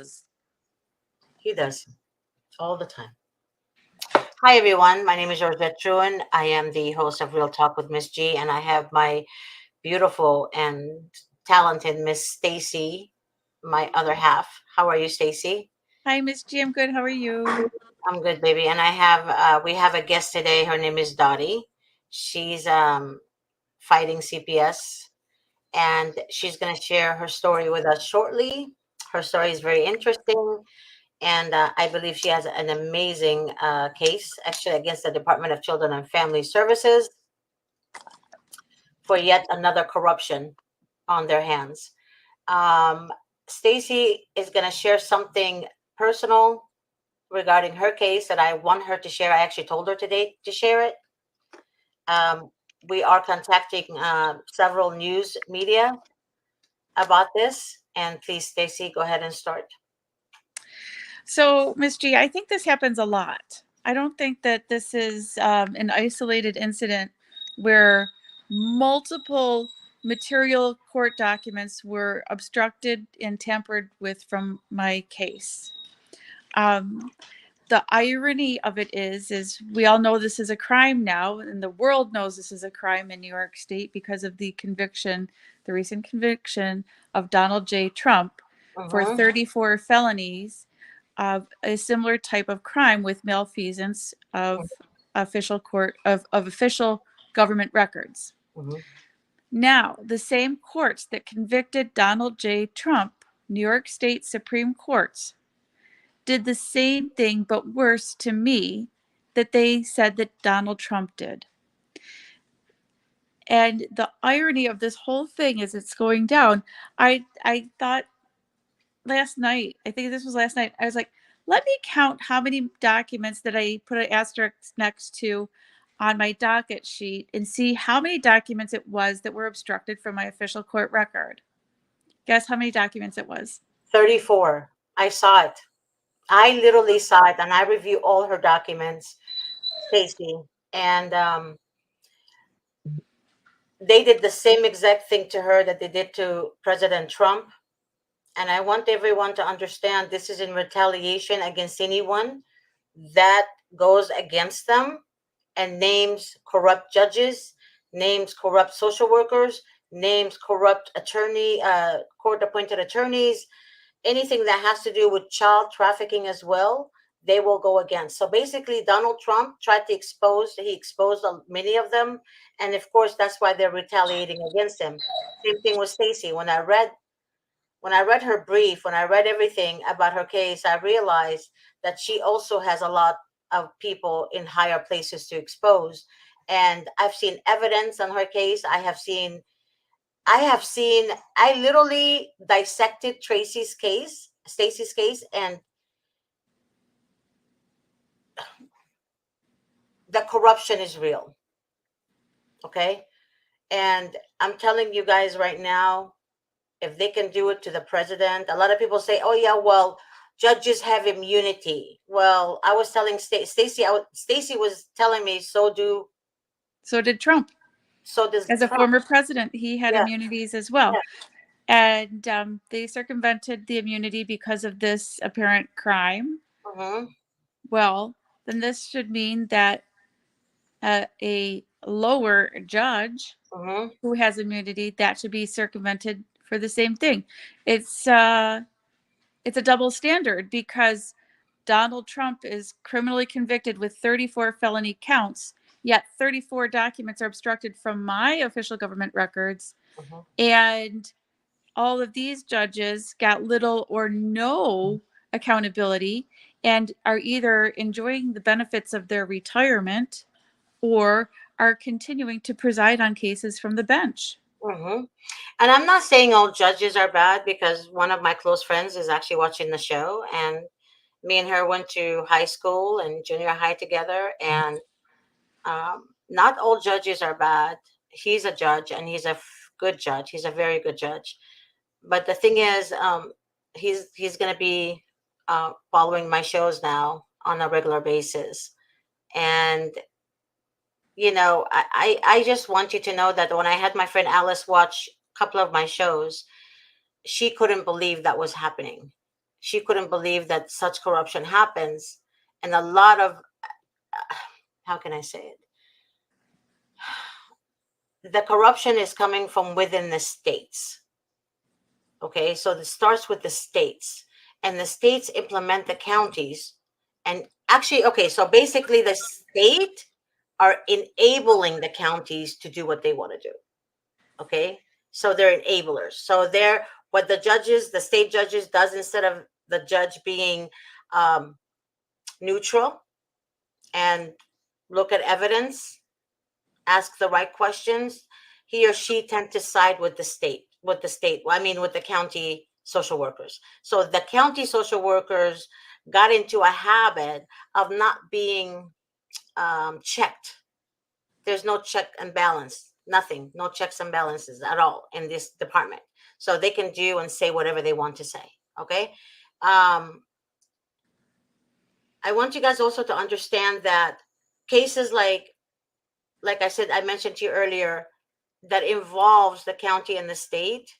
does. He does all the time. Hi, everyone. My name is Georgette Truan. I am the host of Real Talk with Miss G, and I have my beautiful and talented Miss Stacy, my other half. How are you, Stacy? Hi, Miss G. I'm good. How are you? I'm good, baby. And we have a guest today. Her name is Dottie. She's fighting CPS, and she's going to share her story with us shortly. Her story is very interesting, and I believe she has an amazing case actually against the Department of Children and Family Services for yet another corruption on their hands. Um, Stacy is going to share something personal regarding her case that I want her to share. I actually told her today to share it. Um, we are contacting several news media about this, and please, Stacy, go ahead and start. So, Miss G, I think this happens a lot. I don't think that this is an isolated incident where multiple material court documents were obstructed and tampered with from my case. Um, the irony of it is we all know this is a crime now, and the world knows this is a crime in New York State because of the recent conviction of Donald J. Trump for Mm-hmm. 34 felonies of a similar type of crime with malfeasance of official government records. Mm-hmm. Now, the same courts that convicted Donald J. Trump, New York State Supreme Courts, did the same thing but worse to me that they said that Donald Trump did. And the irony of this whole thing as it's going down, I thought last night, I think this was last night, I was like, let me count how many documents that I put an asterisk next to on my docket sheet and see how many documents it was that were obstructed from my official court record. Guess how many documents it was? 34. I saw it. I literally saw it, and I review all her documents, Stacy. And they did the same exact thing to her that they did to President Trump. And I want everyone to understand this is in retaliation against anyone that goes against them and names corrupt judges, names corrupt social workers, names corrupt court appointed attorneys, anything that has to do with child trafficking as well, they will go against. So basically, Donald Trump tried to he exposed many of them. And of course, that's why they're retaliating against him. Same thing with Stacey. When I read her brief, when I read everything about her case, I realized that she also has a lot of people in higher places to expose. And I've seen evidence on her case. I literally dissected Stacy's case, and the corruption is real. Okay. And I'm telling you guys right now, if they can do it to the president, a lot of people say, oh, yeah, well, judges have immunity. Well, I was telling Stacy, Stacy was telling me, So did Trump. so does As a Trump. former president, he had Yeah. immunities as well. Yeah. And they circumvented the immunity because of this apparent crime. Mm-hmm. Well, then this should mean that a lower judge Mm-hmm. who has immunity, that should be circumvented for the same thing. It's a double standard because Donald Trump is criminally convicted with 34 felony counts, yet 34 documents are obstructed from my official government records. Mm-hmm. And all of these judges got little or no accountability and are either enjoying the benefits of their retirement or are continuing to preside on cases from the bench. Mm-hmm. And I'm not saying all judges are bad, because one of my close friends is actually watching the show, and me and her went to high school and junior high together. And not all judges are bad. He's a judge, and he's a good judge. He's a very good judge. But the thing is, he's going to be following my shows now on a regular basis. And I just want you to know that when I had my friend Alice watch a couple of my shows, she couldn't believe that was happening. She couldn't believe that such corruption happens. And a lot of, how can I say it? The corruption is coming from within the states. Okay, so it starts with the states, and the states implement the counties. And actually, okay, so basically, the state are enabling the counties to do what they want to do. Okay, so they're enablers. So they're what the state judges does, instead of the judge being um, neutral and look at evidence, ask the right questions, he or she tend to side with the state, I mean, with the county social workers. So the county social workers got into a habit of not being checked. There's no check and balance, nothing, no checks and balances at all in this department. So they can do and say whatever they want to say. Okay. Um, I want you guys also to understand that cases like I said, I mentioned to you earlier, that involves the county and the state,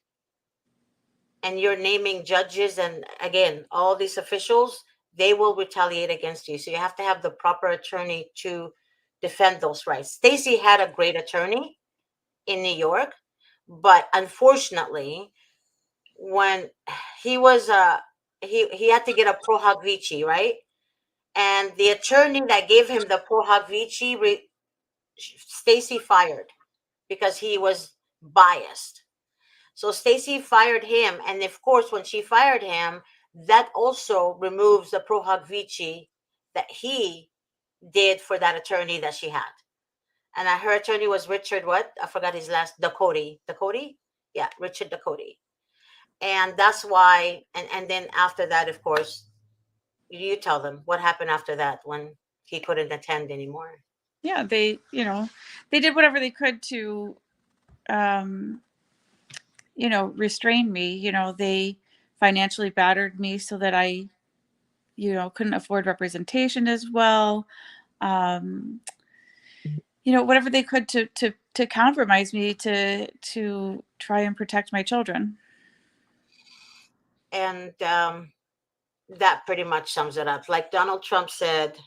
and you're naming judges and again, all these officials, they will retaliate against you. So you have to have the proper attorney to defend those rights. Stacy had a great attorney in New York, but unfortunately, when he was he had to get a pro hac vici, right? And the attorney that gave him the pro hac vici, Stacy fired because he was biased. So Stacy fired him, and of course, when she fired him, that also removes the pro hac vici that he did for that attorney that she had. And her attorney was Richard, what? I forgot his last, Ducote. Ducote? Yeah, Richard Ducote. And that's why, and then after that, of course, you tell them what happened after that when he couldn't attend anymore. Yeah, they did whatever they could to, um, restrain me. They financially battered me so that I, couldn't afford representation as well. Um, whatever they could to compromise me to try and protect my children. And that pretty much sums it up. Like Donald Trump said,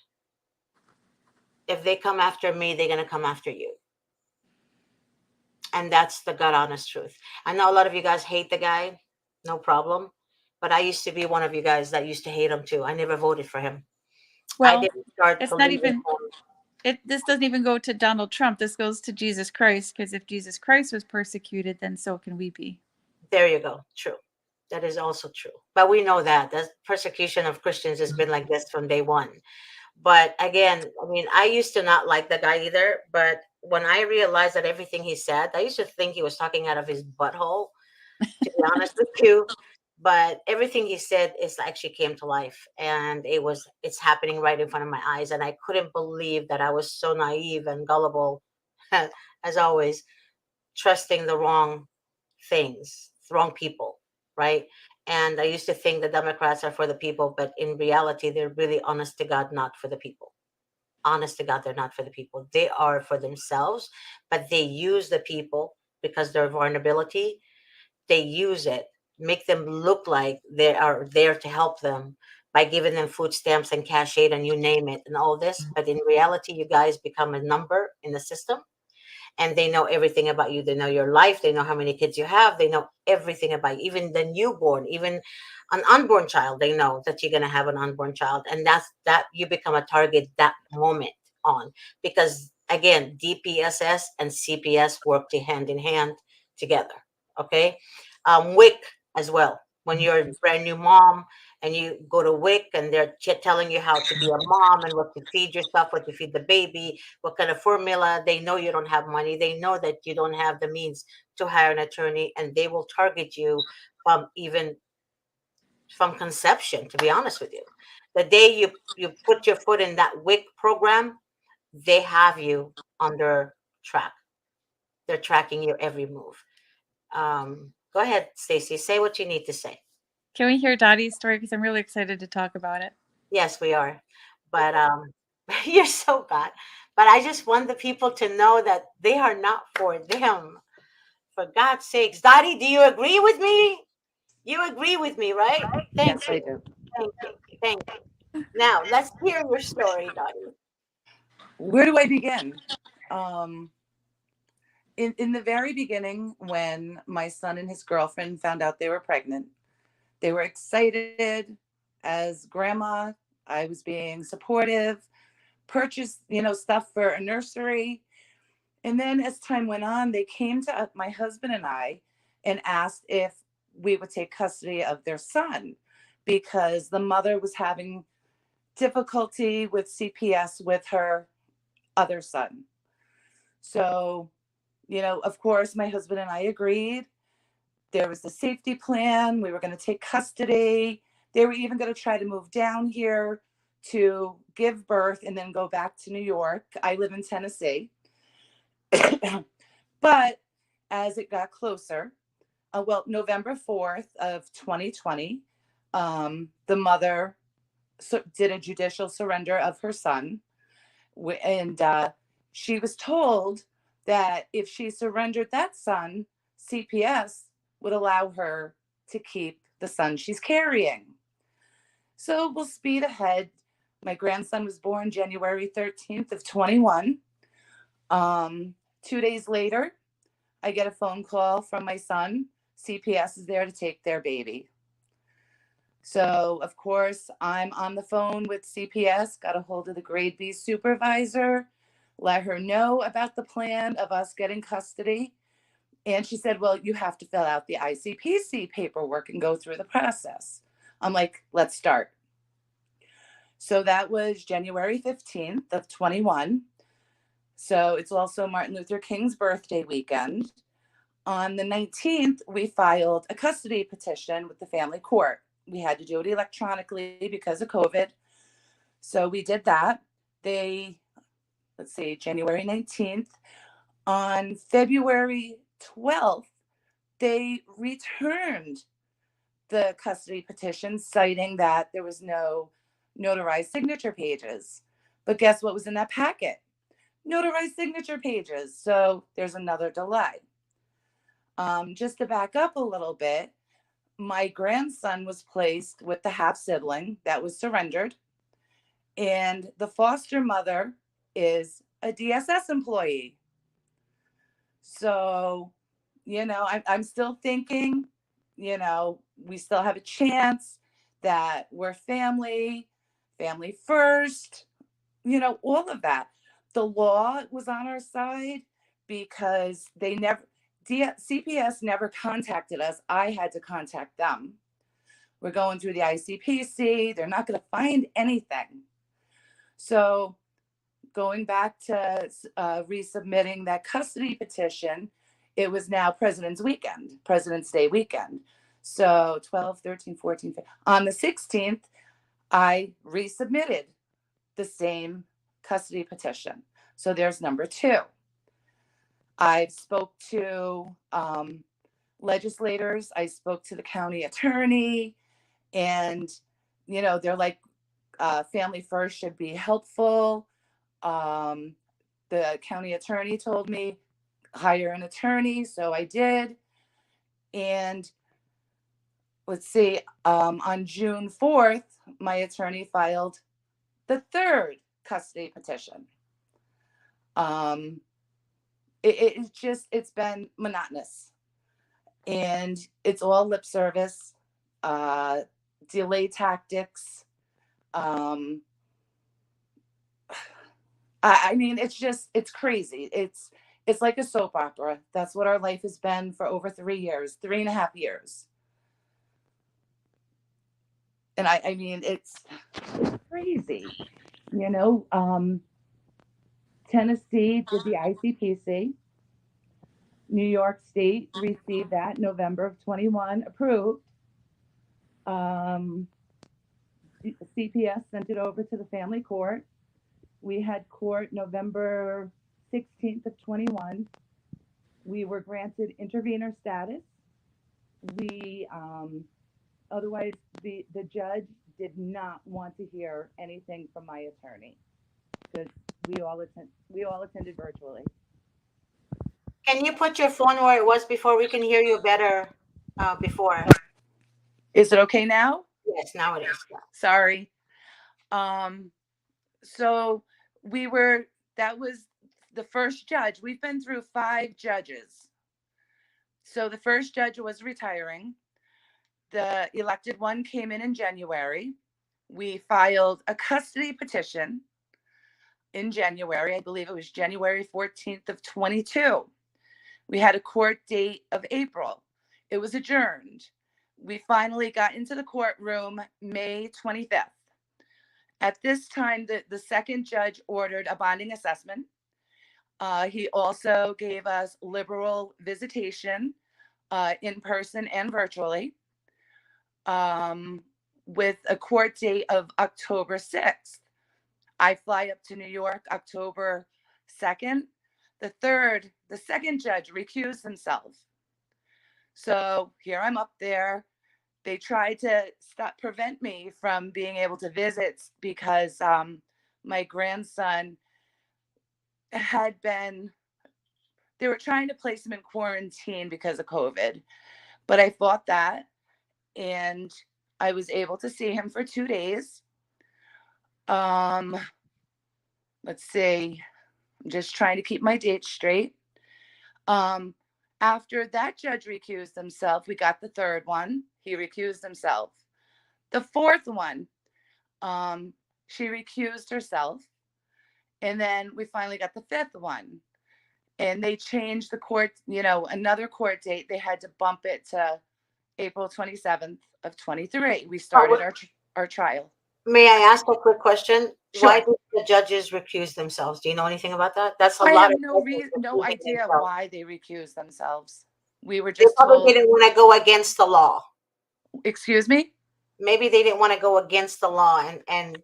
if they come after me, they're going to come after you. And that's the God honest truth. I know a lot of you guys hate the guy, no problem. But I used to be one of you guys that used to hate him too. I never voted for him. I Well, didn't start it's not believing even him. this doesn't even go to Donald Trump. This goes to Jesus Christ, because if Jesus Christ was persecuted, then so can we be. There you go. True. That is also true. But we know that the persecution of Christians has been like this from day one. But again, I mean, I used to not like the guy either. But when I realized that everything he said, I used to think he was talking out of his butthole, to be honest with you. But everything he said is actually came to life, and it's happening right in front of my eyes. And I couldn't believe that I was so naive and gullible, as always, trusting the wrong things, the wrong people, right? And I used to think the Democrats are for the people, but in reality, they're really, honest to God, not for the people. Honest to God, they're not for the people. They are for themselves, but they use the people because their vulnerability. They use it, make them look like they are there to help them by giving them food stamps and cash aid and you name it and all this. But in reality, you guys become a number in the system, and they know everything about you. They know your life. They know how many kids you have. They know everything about you, even the newborn, even an unborn child. They know that you're going to have an unborn child. And that you become a target that moment on, because again, DPSS and CPS work hand in hand together. Okay. WIC as well. When you're a brand new mom and you go to WIC and they're telling you how to be a mom and what to feed yourself, what to feed the baby, what kind of formula. They know you don't have money. They know that you don't have the means to hire an attorney, and they will target you from even from conception, to be honest with you. The day you put your foot in that WIC program, they have you under track. They're tracking your every move. Go ahead, Stacy. Say what you need to say. Can we hear Dottie's story? Because I'm really excited to talk about it. Yes, we are. But you're so bad. But I just want the people to know that they are not for them. For God's sakes. Dottie, do you agree with me? You agree with me, right? Thank Yes, I you. do. Thank you. Thank you. Now, let's hear your story, Dottie. Where do I begin? Um, in the very beginning, when my son and his girlfriend found out they were pregnant, they were excited. As grandma, I was being supportive, purchased, stuff for a nursery. And then as time went on, they came to my husband and I and asked if we would take custody of their son because the mother was having difficulty with CPS with her other son. So, of course, my husband and I agreed. There was the safety plan. We were going to take custody. They were even going to try to move down here to give birth and then go back to New York. I live in Tennessee. But as it got closer, well, November 4th of 2020, the mother did a judicial surrender of her son. And she was told that if she surrendered that son, CPS would allow her to keep the son she's carrying. So we'll speed ahead. My grandson was born January 13th of 21. 2 days later, I get a phone call from my son. CPS is there to take their baby. So, of course, I'm on the phone with CPS, got a hold of the grade B supervisor, let her know about the plan of us getting custody. And she said, well, you have to fill out the ICPC paperwork and go through the process. I'm like, let's start. So that was January 15th of 21. So it's also Martin Luther King's birthday weekend. On the 19th, we filed a custody petition with the family court. We had to do it electronically because of COVID. So we did that. They, let's see, January 19th. On February 12th, they returned the custody petition, citing that there was no notarized signature pages. But guess what was in that packet? Notarized signature pages. So there's another delay. Just to back up a little bit, my grandson was placed with the half sibling that was surrendered, and the foster mother is a DSS employee. So, I'm still thinking, we still have a chance that we're family first, all of that. The law was on our side because CPS never contacted us. I had to contact them. We're going through the ICPC. They're not going to find anything. So going back to resubmitting that custody petition, it was now President's Day weekend. So 12, 13, 14, 15. On the 16th, I resubmitted the same custody petition. So there's number two. I spoke to legislators. I spoke to the county attorney, and they're like, family first should be helpful. Um, the county attorney told me hire an attorney, so I did. And let's see, on June 4th, my attorney filed the third custody petition. Um, it's been monotonous, and it's all lip service, uh, delay tactics. Um, I mean, it's crazy. It's like a soap opera. That's what our life has been for over 3 years, 3.5 years. And I mean, it's crazy. You know, um, Tennessee did the ICPC. New York State received that November of 21, approved. Um, CPS sent it over to the family court. We had court November 16th of 21. We were granted intervenor status. We otherwise the judge did not want to hear anything from my attorney because we all attended virtually. Can you put your phone where it was before? We can hear you better before. Is it okay now? Yes, now it is. Yeah. Sorry. So that was the first judge. We've been through 5 judges. So the first judge was retiring. The elected one came in January. We filed a custody petition in January. I believe it was January 14th of 22. We had a court date of April. It was adjourned. We finally got into the courtroom May 25th. At this time, the second judge ordered a bonding assessment. He also gave us liberal visitation in person and virtually, with a court date of October 6th. I fly up to New York October 2nd. The second judge recused himself. So here I'm up there. They tried to prevent me from being able to visit because my grandson they were trying to place him in quarantine because of COVID. But I fought that, and I was able to see him for 2 days. Let's see. I'm just trying to keep my dates straight. After that judge recused himself, we got the third one. He recused himself. The fourth one, she recused herself. And then we finally got the fifth one. And they changed the court, another court date. They had to bump it to April 27th of 23. We started our trial. May I ask a quick question? Sure. Why did the judges recuse themselves? Do you know anything about that? That's a I lot have of no idea why they recused themselves. We were They just probably told. didn't want to go against the law. Excuse me? Maybe they didn't want to go against the law, and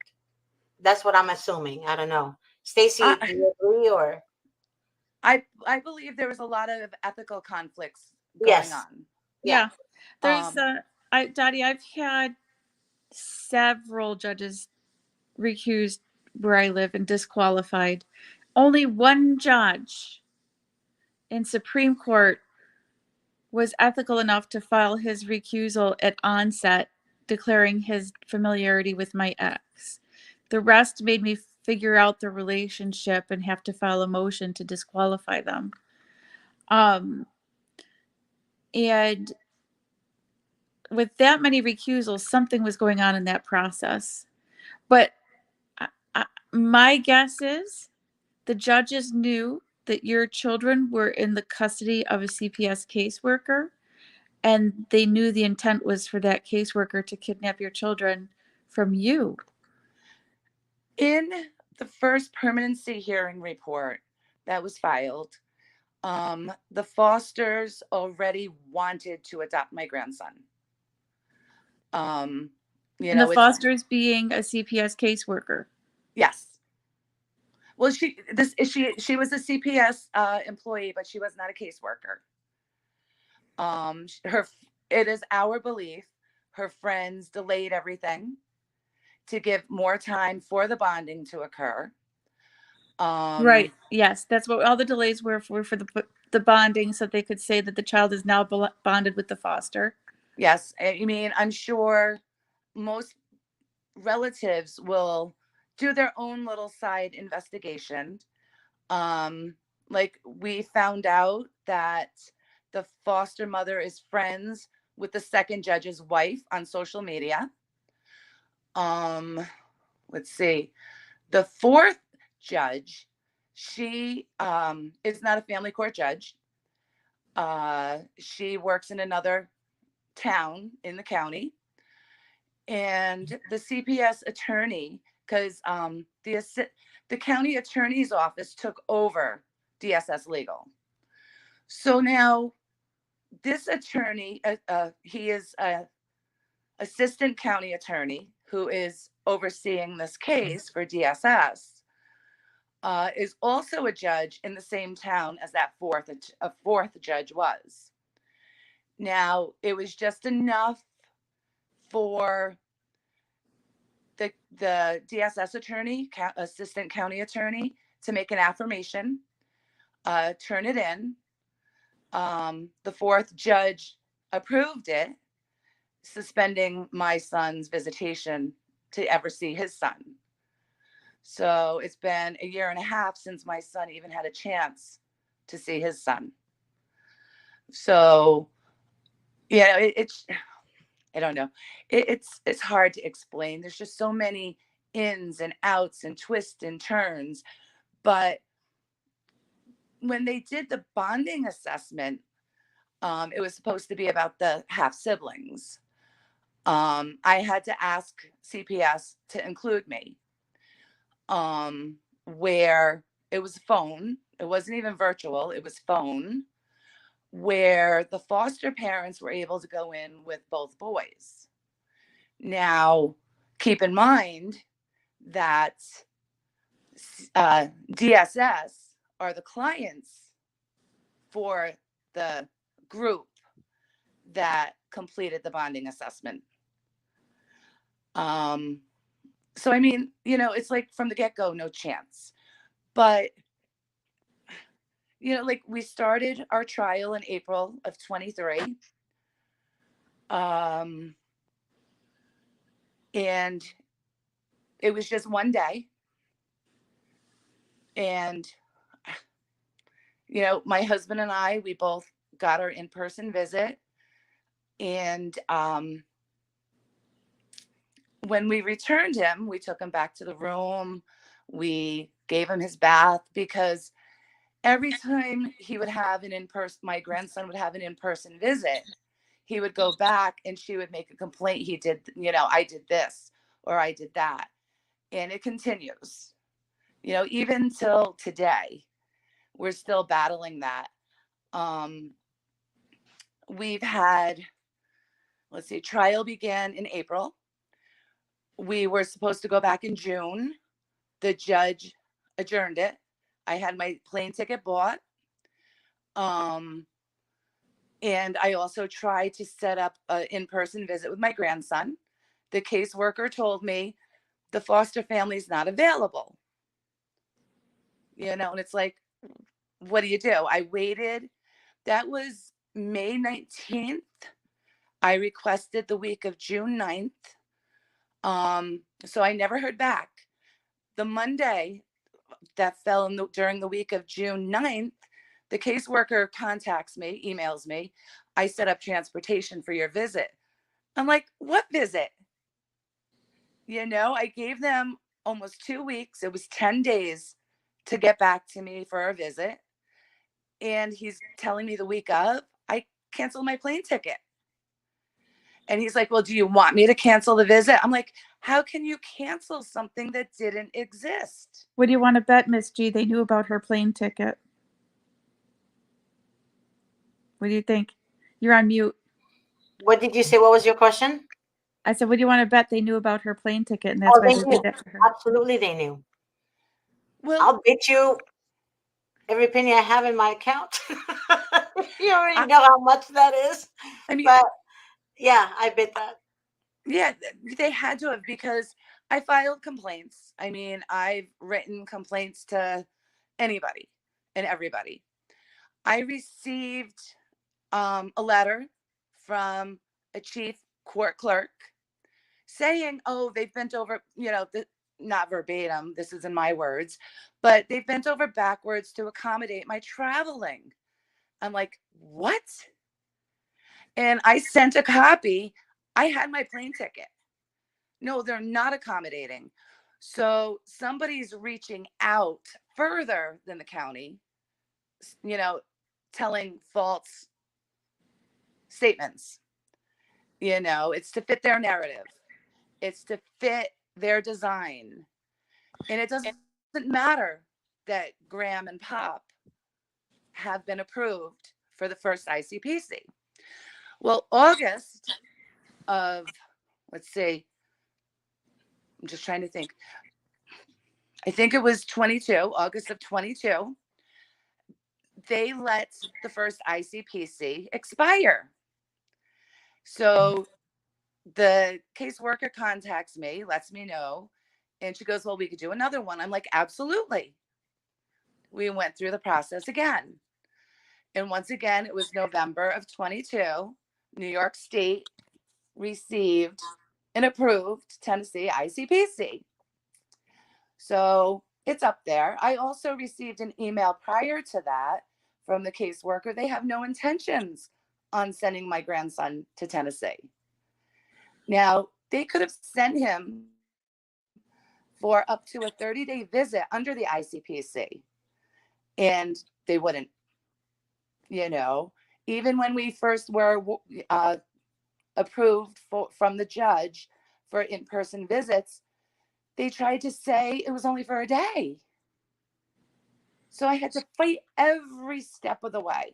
that's what I'm assuming. I don't know. Stacy, do you agree or? I believe there was a lot of ethical conflicts going Yes. on. Yeah. There's Dottie, I've had several judges recused where I live and disqualified. Only one judge in Supreme Court was ethical enough to file his recusal at onset, declaring his familiarity with my ex. The rest made me figure out the relationship and have to file a motion to disqualify them. And with that many recusals, something was going on in that process. But my guess is the judges knew that your children were in the custody of a CPS caseworker, and they knew the intent was for that caseworker to kidnap your children from you. In the first permanency hearing report that was filed, the Fosters already wanted to adopt my grandson. And the Fosters being a CPS caseworker. Yes. Well, she was a CPS employee, but she was not a caseworker. It is our belief her friends delayed everything to give more time for the bonding to occur. Right. Yes, that's what all the delays were for the bonding, so they could say that the child is now bonded with the foster. Yes, I mean, I'm sure most relatives will do their own little side investigation. Like we found out that the foster mother is friends with the second judge's wife on social media. Let's see. The fourth judge, she is not a family court judge. She works in another town in the county. And the CPS attorney, because the county attorney's office took over DSS Legal. So now this attorney, he is an assistant county attorney who is overseeing this case for DSS, is also a judge in the same town as that fourth judge was. Now, it was just enough for the DSS attorney, assistant county attorney, to make an affirmation, turn it in. The fourth judge approved it, suspending my son's visitation to ever see his son. So it's been a year and a half since my son even had a chance to see his son. So, yeah, it's, I don't know. It's hard to explain. There's just so many ins and outs and twists and turns. But when they did the bonding assessment, it was supposed to be about the half siblings. I had to ask CPS to include me, where it was phone. It wasn't even virtual. It was phone, where the foster parents were able to go in with both boys. Now, keep in mind that DSS are the clients for the group that completed the bonding assessment. So, I mean, it's like from the get-go, no chance. But, like we started our trial in April of 23. And it was just one day. And, my husband and I, we both got our in-person visit. And when we returned him, we took him back to the room. We gave him his bath, because every time he would have an in-person, my grandson would have an in-person visit, he would go back and she would make a complaint. He did, I did this or I did that. And it continues, even till today, we're still battling that. We've had, let's see, trial began in April. We were supposed to go back in June. The judge adjourned it. I had my plane ticket bought. And I also tried to set up an in-person visit with my grandson. The caseworker told me the foster family is not available. And it's like, what do you do? I waited. That was May 19th. I requested the week of June 9th. So I never heard back. The Monday that fell during the week of June 9th, the caseworker contacts me, emails me. I set up transportation for your visit. I'm like, what visit? I gave them almost 2 weeks. It was 10 days to get back to me for a visit. And he's telling me the week of, I canceled my plane ticket. And he's like, well, do you want me to cancel the visit? I'm like, how can you cancel something that didn't exist? What do you want to bet, Miss G? They knew about her plane ticket. What do you think? You're on mute. What did you say? What was your question? I said, what do you want to bet they knew about her plane ticket, and that's why They they knew. did that to her? Absolutely, they knew. Well, I'll bet you every penny I have in my account. You already know how much that is. I mean, but yeah, I bet that. Yeah, they had to have, because I filed complaints. I mean, I've written complaints to anybody and everybody. I received a letter from a chief court clerk saying, oh, they've bent over, not verbatim, this is in my words, but they've bent over backwards to accommodate my traveling. I'm like, what? And I sent a copy. I had my plane ticket. No, they're not accommodating. So somebody's reaching out further than the county, telling false statements. It's to fit their narrative. It's to fit their design. And it doesn't matter that Graham and Pop have been approved for the first ICPC. Well, August of, let's see, I'm just trying to think. I think it was August of 22. They let the first ICPC expire. So the caseworker contacts me, lets me know, and she goes, well, we could do another one. I'm like, absolutely. We went through the process again. And once again, it was November of 22. New York State received an approved Tennessee ICPC. So it's up there. I also received an email prior to that from the caseworker. They have no intentions on sending my grandson to Tennessee. Now, they could have sent him for up to a 30-day visit under the ICPC, and they wouldn't, even when we first were approved from the judge for in-person visits, they tried to say it was only for a day. So I had to fight every step of the way.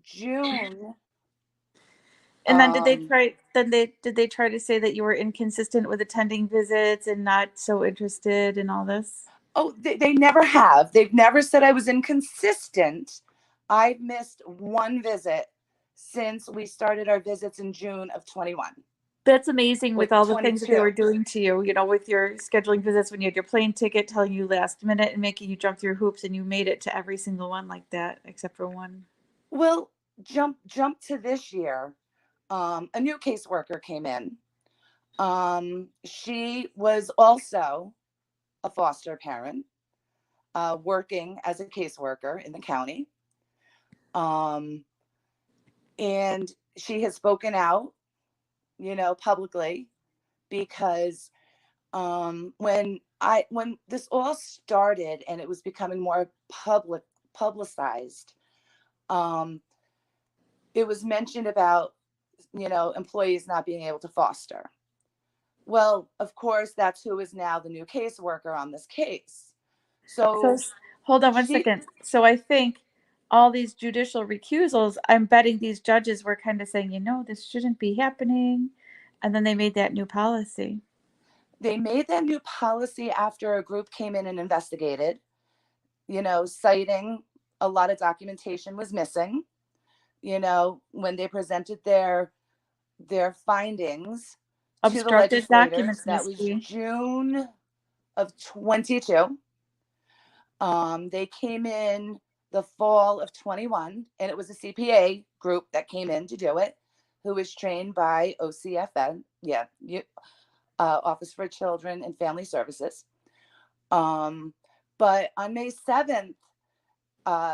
June. And then did they try to say that you were inconsistent with attending visits and not so interested in all this? Oh, they never have. They've never said I was inconsistent. I've missed one visit since we started our visits in June of 21. That's amazing with all the things that they 22. were doing to you, with your scheduling visits when you had your plane ticket, telling you last minute and making you jump through hoops, and you made it to every single one like that, except for one. Well, jump to this year. A new caseworker came in. She was also a foster parent, working as a caseworker in the county. And she has spoken out, publicly, because when this all started and it was becoming more publicized, it was mentioned about employees not being able to foster. Well, of course, that's who is now the new caseworker on this case. So Hold on one second. So I think all these judicial recusals, I'm betting these judges were kind of saying, this shouldn't be happening. And then they made that new policy. They made that new policy after a group came in and investigated, citing a lot of documentation was missing. When they presented their findings to the Obstructed legislators, documents, that was June of 22. They came in the fall of 21, and it was a CPA group that came in to do it, who was trained by OCFN, Office for Children and Family Services. But on May 7th,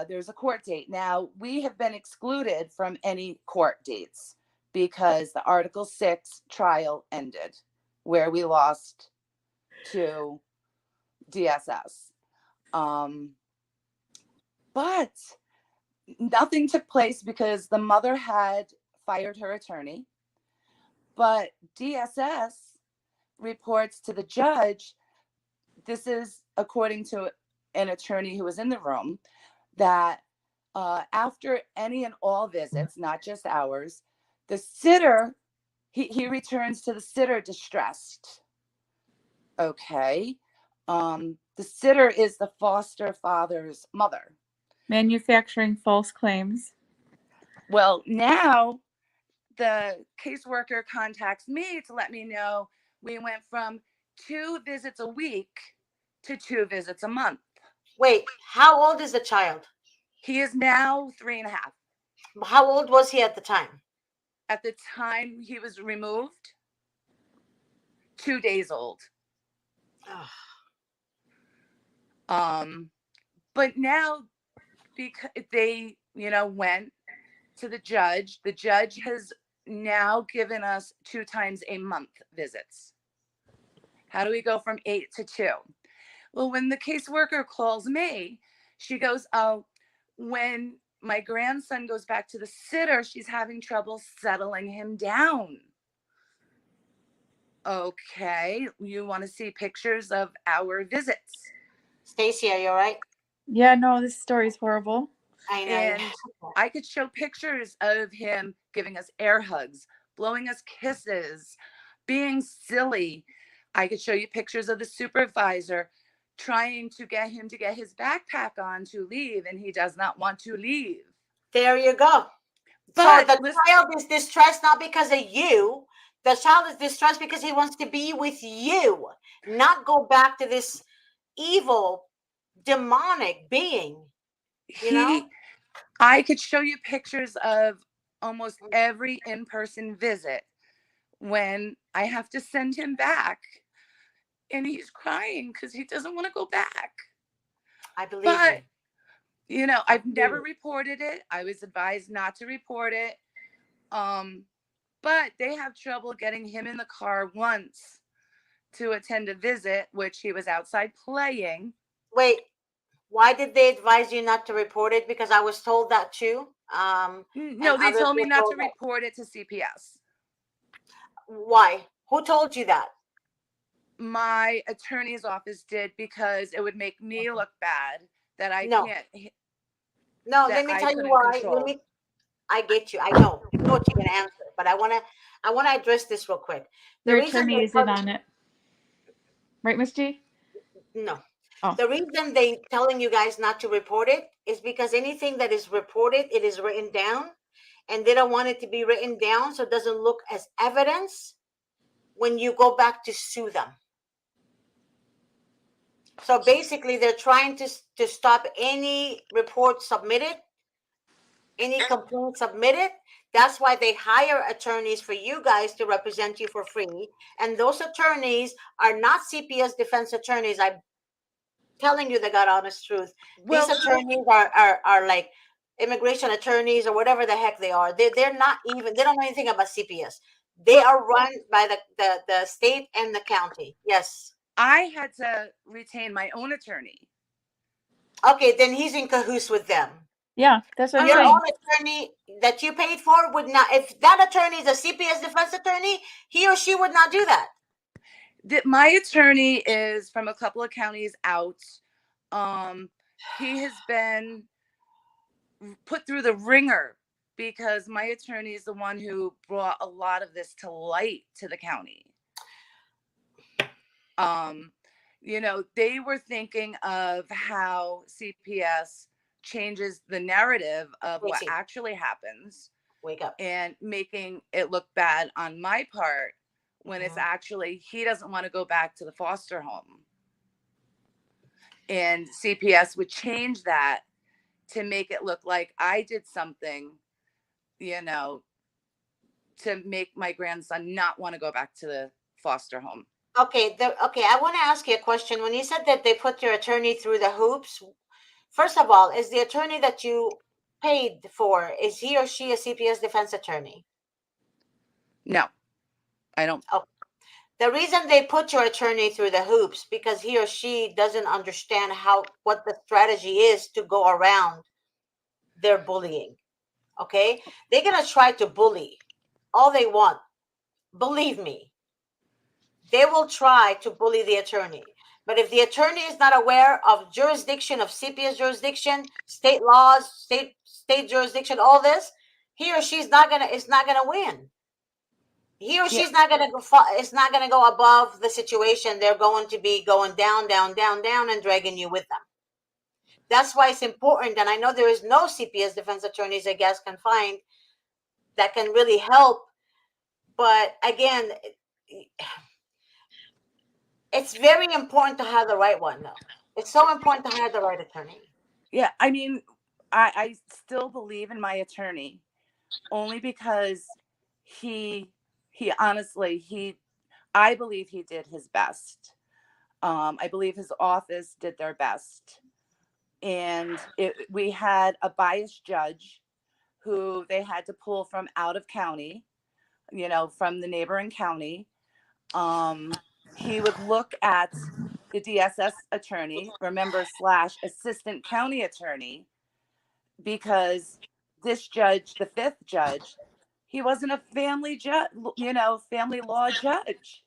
there's a court date. Now, we have been excluded from any court dates because the Article 6 trial ended, where we lost to DSS. But nothing took place because the mother had fired her attorney. But DSS reports to the judge, this is according to an attorney who was in the room, that after any and all visits, not just ours, the sitter, he returns to the sitter distressed. Okay. The sitter is the foster father's mother. Manufacturing false claims. Well, now the caseworker contacts me to let me know we went from 2 visits a week to 2 visits a month. Wait, how old is the child? He is now 3.5. How old was he at the time? At the time he was removed, 2 days old. But now, because they, went to the judge has now given us 2 times a month visits. How do we go from 8 to 2? Well, when the caseworker calls me, she goes, oh, when my grandson goes back to the sitter, she's having trouble settling him down. Okay, you want to see pictures of our visits? Stacy, are you all right? Yeah, no, this story's horrible. I know. And I could show pictures of him giving us air hugs, blowing us kisses, being silly. I could show you pictures of the supervisor trying to get him to get his backpack on to leave, and he does not want to leave. There you go. But so the child is distressed not because of you. The child is distressed because he wants to be with you, not go back to this evil, demonic being. I could show you pictures of almost every in-person visit when I have to send him back and he's crying because he doesn't want to go back. I believe But, you. I I've believe never you. reported it. I was advised not to report it. But they have trouble getting him in the car once to attend a visit, which he was outside playing. Wait, why did they advise you not to report it? Because I was told that too. And No, they others told me were not to told that. report it to CPS. Why? Who told you that? My attorney's office did because it would make me look bad that No, that no. Let me I tell you couldn't why. Let control. me. I get you. I know. I know what you're gonna answer, but I wanna address this real quick. The Your reason attorney they is in on it, right, Miss G? no, Oh, the reason they telling you guys not to report it is because anything that is reported, it is written down, and they don't want it to be written down, so it doesn't look as evidence when you go back to sue them. So basically, they're trying to stop any report submitted, any complaint submitted. That's why they hire attorneys for you guys to represent you for free. And those attorneys are not CPS defense attorneys. I'm telling you the God honest truth. These Well, attorneys are like immigration attorneys or whatever the heck they are. They're not even, they don't know anything about CPS. They well, are run by the state and the county. Yes. I had to retain my own attorney. Okay, then he's in cahoots with them. yeah, that's what I'm Your Um, saying. own attorney that you paid for would not, if that attorney is a CPS defense attorney, he or she would not do that. my attorney is from a couple of counties out. He has been put through the ringer because my attorney is the one who brought a lot of this to light to the county. Um, they were thinking of how CPS changes the narrative of what Tracy, actually happens wake up. and making it look bad on my part when it's Mhm. actually he doesn't want to go back to the foster home. And CPS would change that to make it look like I did something, you know, to make my grandson not want to go back to the foster home. Okay, okay, I want to ask you a question. When you said that they put your attorney through the hoops, first of all, is the attorney that you paid for, is he or she a CPS defense attorney? No, I don't. Oh, the reason they put your attorney through the hoops because he or she doesn't understand what the strategy is to go around their bullying. Okay, they're gonna try to bully all they want. Believe me, they will try to bully the attorney. But if the attorney is not aware of jurisdiction, of CPS jurisdiction, state laws, state jurisdiction, all this, he or she's not gonna is not gonna win. He or Yeah, she's not gonna go. It's not gonna go above the situation. They're going to be going down, down, down, down, and dragging you with them. That's why it's important. And I know there is no CPS defense attorneys I guess can find that can really help. But again, it's very important to have the right one, though. It's so important to have the right attorney. yeah. I mean, I still believe in my attorney only because he he honestly he I believe he did his best. I believe his office did their best, and we had a biased judge who they had to pull from out of county, from the neighboring county. He would look at the DSS attorney, remember, slash assistant county attorney, because this judge, the fifth judge, he wasn't a family judge, family law judge.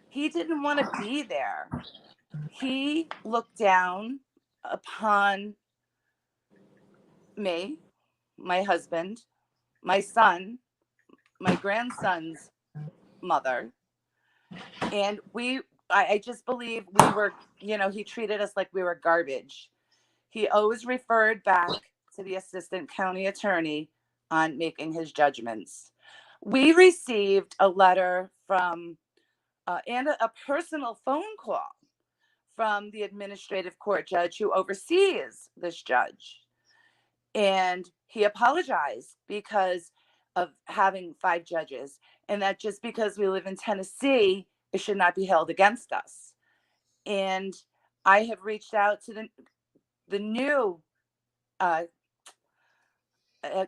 He didn't want to be there. He looked down upon me, my husband, my son, my grandson's mother, and I just believe we were, he treated us like we were garbage. He always referred back to the assistant county attorney on making his judgments. We received a letter from and a personal phone call from the administrative court judge who oversees this judge. And he apologized because of having 5 judges, and that just because we live in Tennessee, it should not be held against us. And I have reached out to the new uh, uh,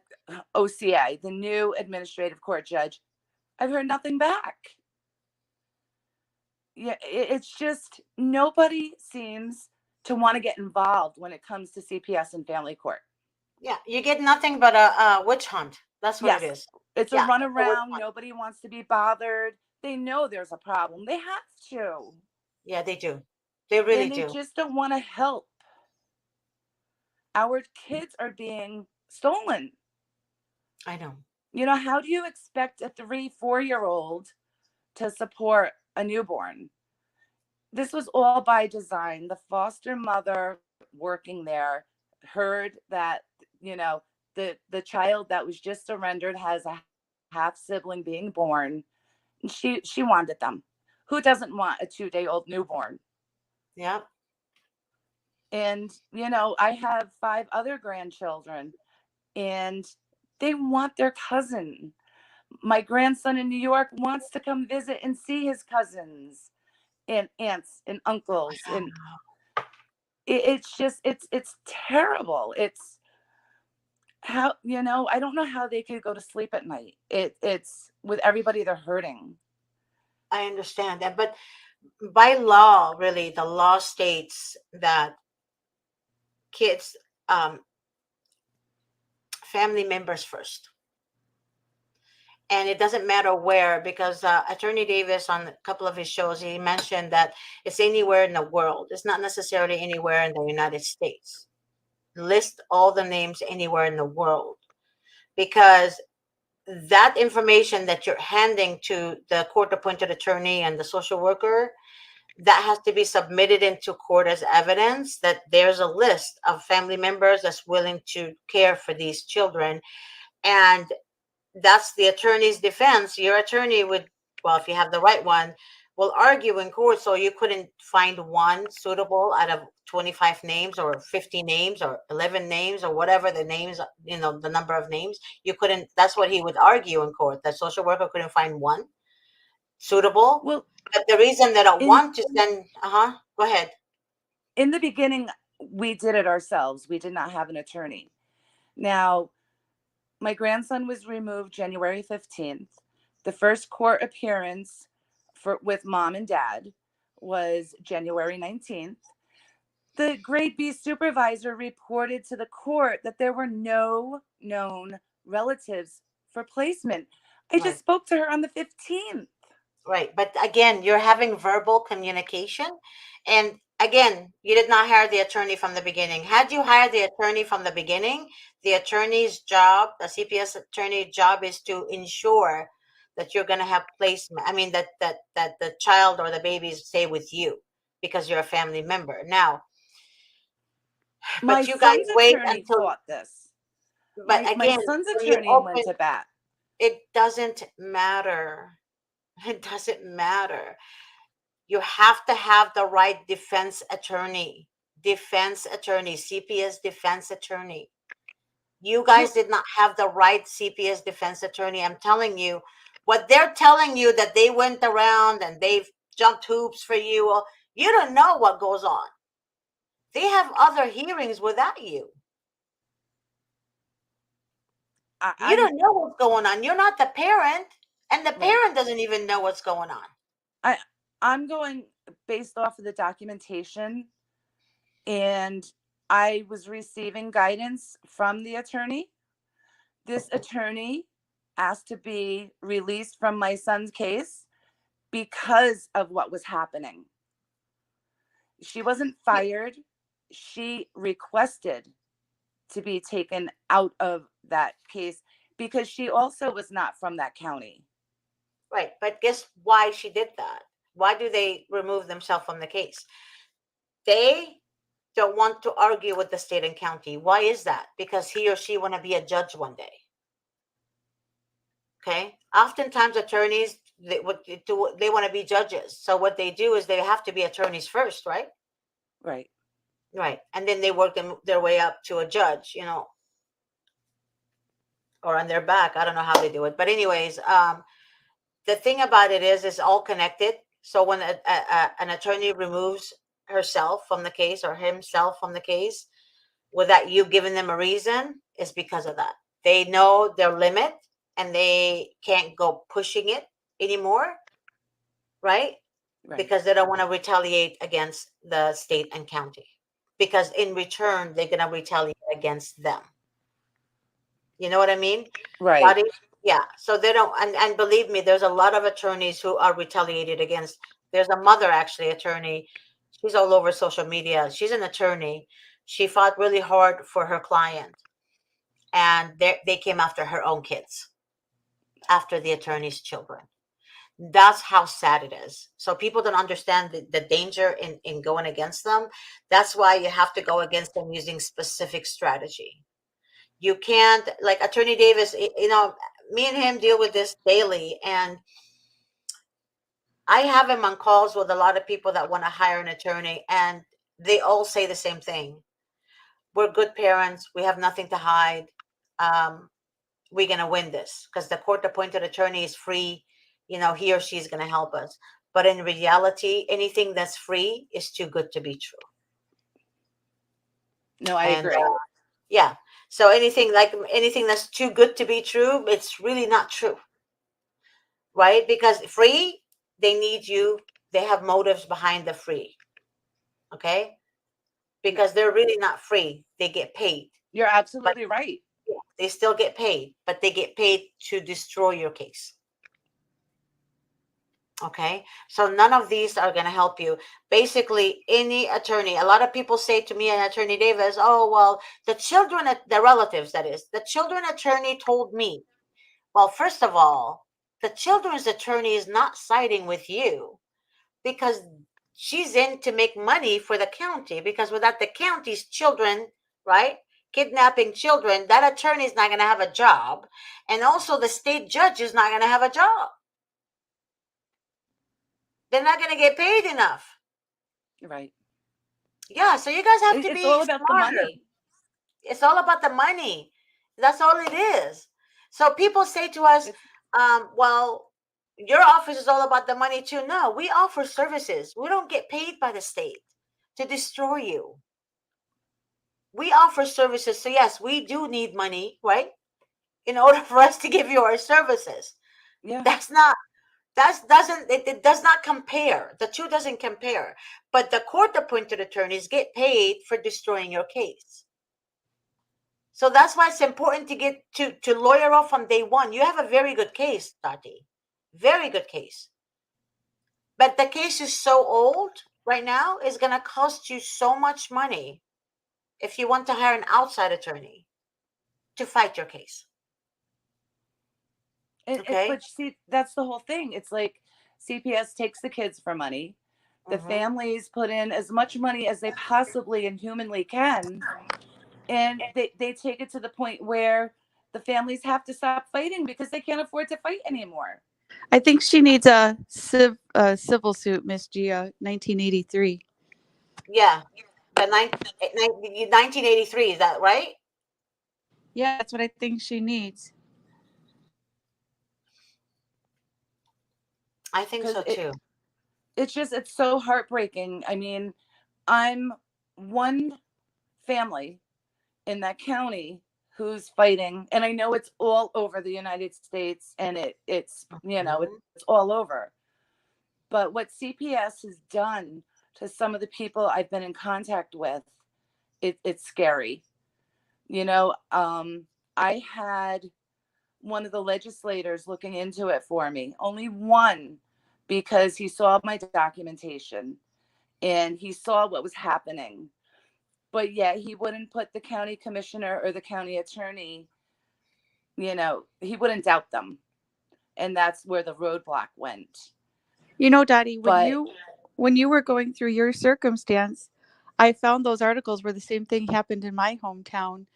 OCA, the new administrative court judge. I've heard nothing back. Yeah, it's just nobody seems to want to get involved when it comes to CPS and family court. Yeah, you get nothing but a witch hunt. That's what it Yes, is. it's a Yeah, it's a witch runaround. hunt. Nobody wants to be bothered. They know there's a problem. They have to. Yeah, they do. They really And they do. just don't want to help. Our kids are being stolen. I know. How do you expect a 3, 4-year-old to support a newborn? This was all by design. The foster mother working there heard that, you know, the child that was just surrendered has a half sibling being born. And she wanted them. Who doesn't want a 2-day-old newborn? Yeah. And I have 5 other grandchildren, and they want their cousin. My grandson in New York wants to come visit and see his cousins and aunts and uncles, and it's just it's terrible. It's how I don't know how they could go to sleep at night. It's with everybody, they're hurting. I understand that, but by law, really, the law states that kids, um, family members first, and it doesn't matter where, because Attorney Davis on a couple of his shows he mentioned that it's anywhere in the world. It's not necessarily anywhere in the United States. List all the names anywhere in the world, because that information that you're handing to the court appointed attorney and the social worker, that has to be submitted into court as evidence that there's a list of family members that's willing to care for these children. And that's the attorney's defense. Your attorney would, well, if you have the right one, will argue in court. So you couldn't find one suitable out of 25 names or 50 names or 11 names or whatever the names, the number of names. You couldn't, that's what he would argue in court, that social worker couldn't find one suitable. Well, But the reason that I in want to send, go ahead. in the beginning, we did it ourselves. We did not have an attorney. Now, my grandson was removed January 15th. The first court appearance with mom and dad was January 19th. The grade B supervisor reported to the court that there were no known relatives for placement. I just Right. spoke to her on the 15th. Right. But again, you're having verbal communication. And again, you did not hire the attorney from the beginning. Had you hired the attorney from the beginning, the attorney's job, the CPS attorney job, is to ensure that you're going to have placement. I mean, that the child or the babies stay with you because you're a family member. Now, My but you guys son's wait attorney until, fought this. but My again, son's when you attorney open, went to bat. it doesn't matter. It doesn't matter. You have to have the right defense attorney, CPS defense attorney. You guys Well, did not have the right CPS defense attorney. I'm telling you, what they're telling you that they went around and they've jumped hoops for you, well, you don't know what goes on. They have other hearings without you. You I'm don't know what's going on. You're not the parent, and the right. parent doesn't even know what's going on. I I'm going based off of the documentation, and I was receiving guidance from the attorney. This attorney asked to be released from my son's case because of what was happening. She wasn't fired. She requested to be taken out of that case because she also was not from that county. Right, but guess why she did that? Why do they remove themselves from the case? They don't want to argue with the state and county. Why is that? Because he or she want to be a judge one day. Okay. Oftentimes attorneys, they want to be judges. So what they do is they have to be attorneys first, right? Right. Right. And then they work their way up to a judge, or on their back. I don't know how they do it. But anyways, the thing about it is it's all connected. So when an attorney removes herself from the case or himself from the case without you giving them a reason, it's because of that. They know their limit and they can't go pushing it anymore, right? Right. Because they don't want to retaliate against the state and county. Because in return, they're going to retaliate against them. You know what I mean? Right. Dottie? Yeah. So they don't, and believe me, there's a lot of attorneys who are retaliated against. There's a mother, actually, attorney. She's all over social media. She's an attorney. She fought really hard for her client, and they came after her own kids, after the attorney's children. That's how sad it is. So people don't understand the danger in going against them. That's why you have to go against them using specific strategy. You can't, like Attorney Davis, me and him deal with this daily, and I have him on calls with a lot of people that want to hire an attorney, and they all say the same thing. We're good parents. We have nothing to hide. Um, we're going to win this because the court appointed attorney is free. He or she is going to help us. But in reality, anything that's free is too good to be true. No, I And agree. yeah, so anything that's too good to be true, it's really not true, right? Because free, they need you. They have motives behind the free, okay? Because they're really not free. They get paid, You're but absolutely right. they still get paid, but they get paid to destroy your case. Okay, so none of these are going to help you. Basically, any attorney, a lot of people say to me and Attorney Davis, oh, well, the relatives, that is, the children attorney told me. Well, first of all, the children's attorney is not siding with you because she's in to make money for the county, because without the county's children, right, kidnapping children, that attorney is not going to have a job. And also the state judge is not going to have a job. They're not going to get paid enough. Right. Yeah, so you guys have to It's be all about the smarter. money. It's all about the money. That's all it is. So people say to us, It's well, your office is all about the money too. No, we offer services. We don't get paid by the state to destroy you. We offer services. So yes, we do need money, right? In order for us to give you our services. yeah. That's not it does not compare. The two doesn't compare. But the court appointed attorneys get paid for destroying your case. So that's why it's important to get to lawyer off from day one. You have a very good case, Tati. Very good case. But the case is so old right now, it's gonna cost you so much money if you want to hire an outside attorney to fight your case. Okay? But see, that's the whole thing. It's like CPS takes the kids for money. The Mm-hmm. families put in as much money as they possibly and humanly can. And they take it to the point where the families have to stop fighting because they can't afford to fight anymore. I think she needs a civil suit, Miss Gia, 1983. Yeah. The 1983, is that right? Yeah, that's what I think she needs. I think Because so too. it's so heartbreaking. I mean, I'm one family in that county who's fighting, and I know it's all over the United States, and it's Mhm. all over. But what CPS has done to some of the people I've been in contact with, it's scary. I had one of the legislators looking into it for me, only one, because he saw my documentation and he saw what was happening. But yet he wouldn't put the county commissioner or the county attorney, he wouldn't doubt them. And that's where the roadblock went. Dottie, But when you were going through your circumstance, I found those articles where the same thing happened in my hometown,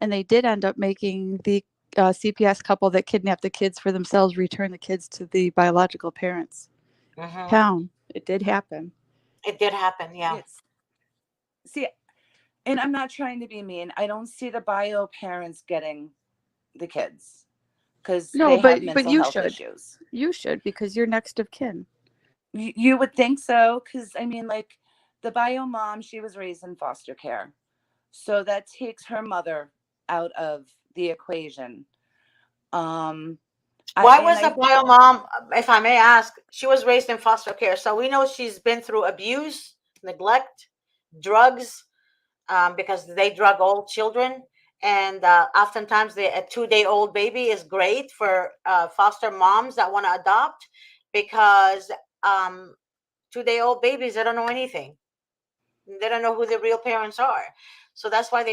and they did end up making the CPS couple that kidnapped the kids for themselves return the kids to the biological parents. Mhm. Town, it did happen. It did happen, yeah. it's see, and I'm not trying to be mean. I don't see the bio parents getting the kids because No, they have but mental you health should. issues. You should, because you're next of kin. You would think so, because I mean, like the bio mom, she was raised in foster care. So that takes her mother out of the equation. Um, Why and was the I bio mom, if I may ask, she was raised in foster care, so we know she's been through abuse, neglect, drugs, because they drug all children. And oftentimes, a 2 day old baby is great for foster moms that want to adopt because 2 day old babies, they don't know anything. They don't know who the real parents are. So that's why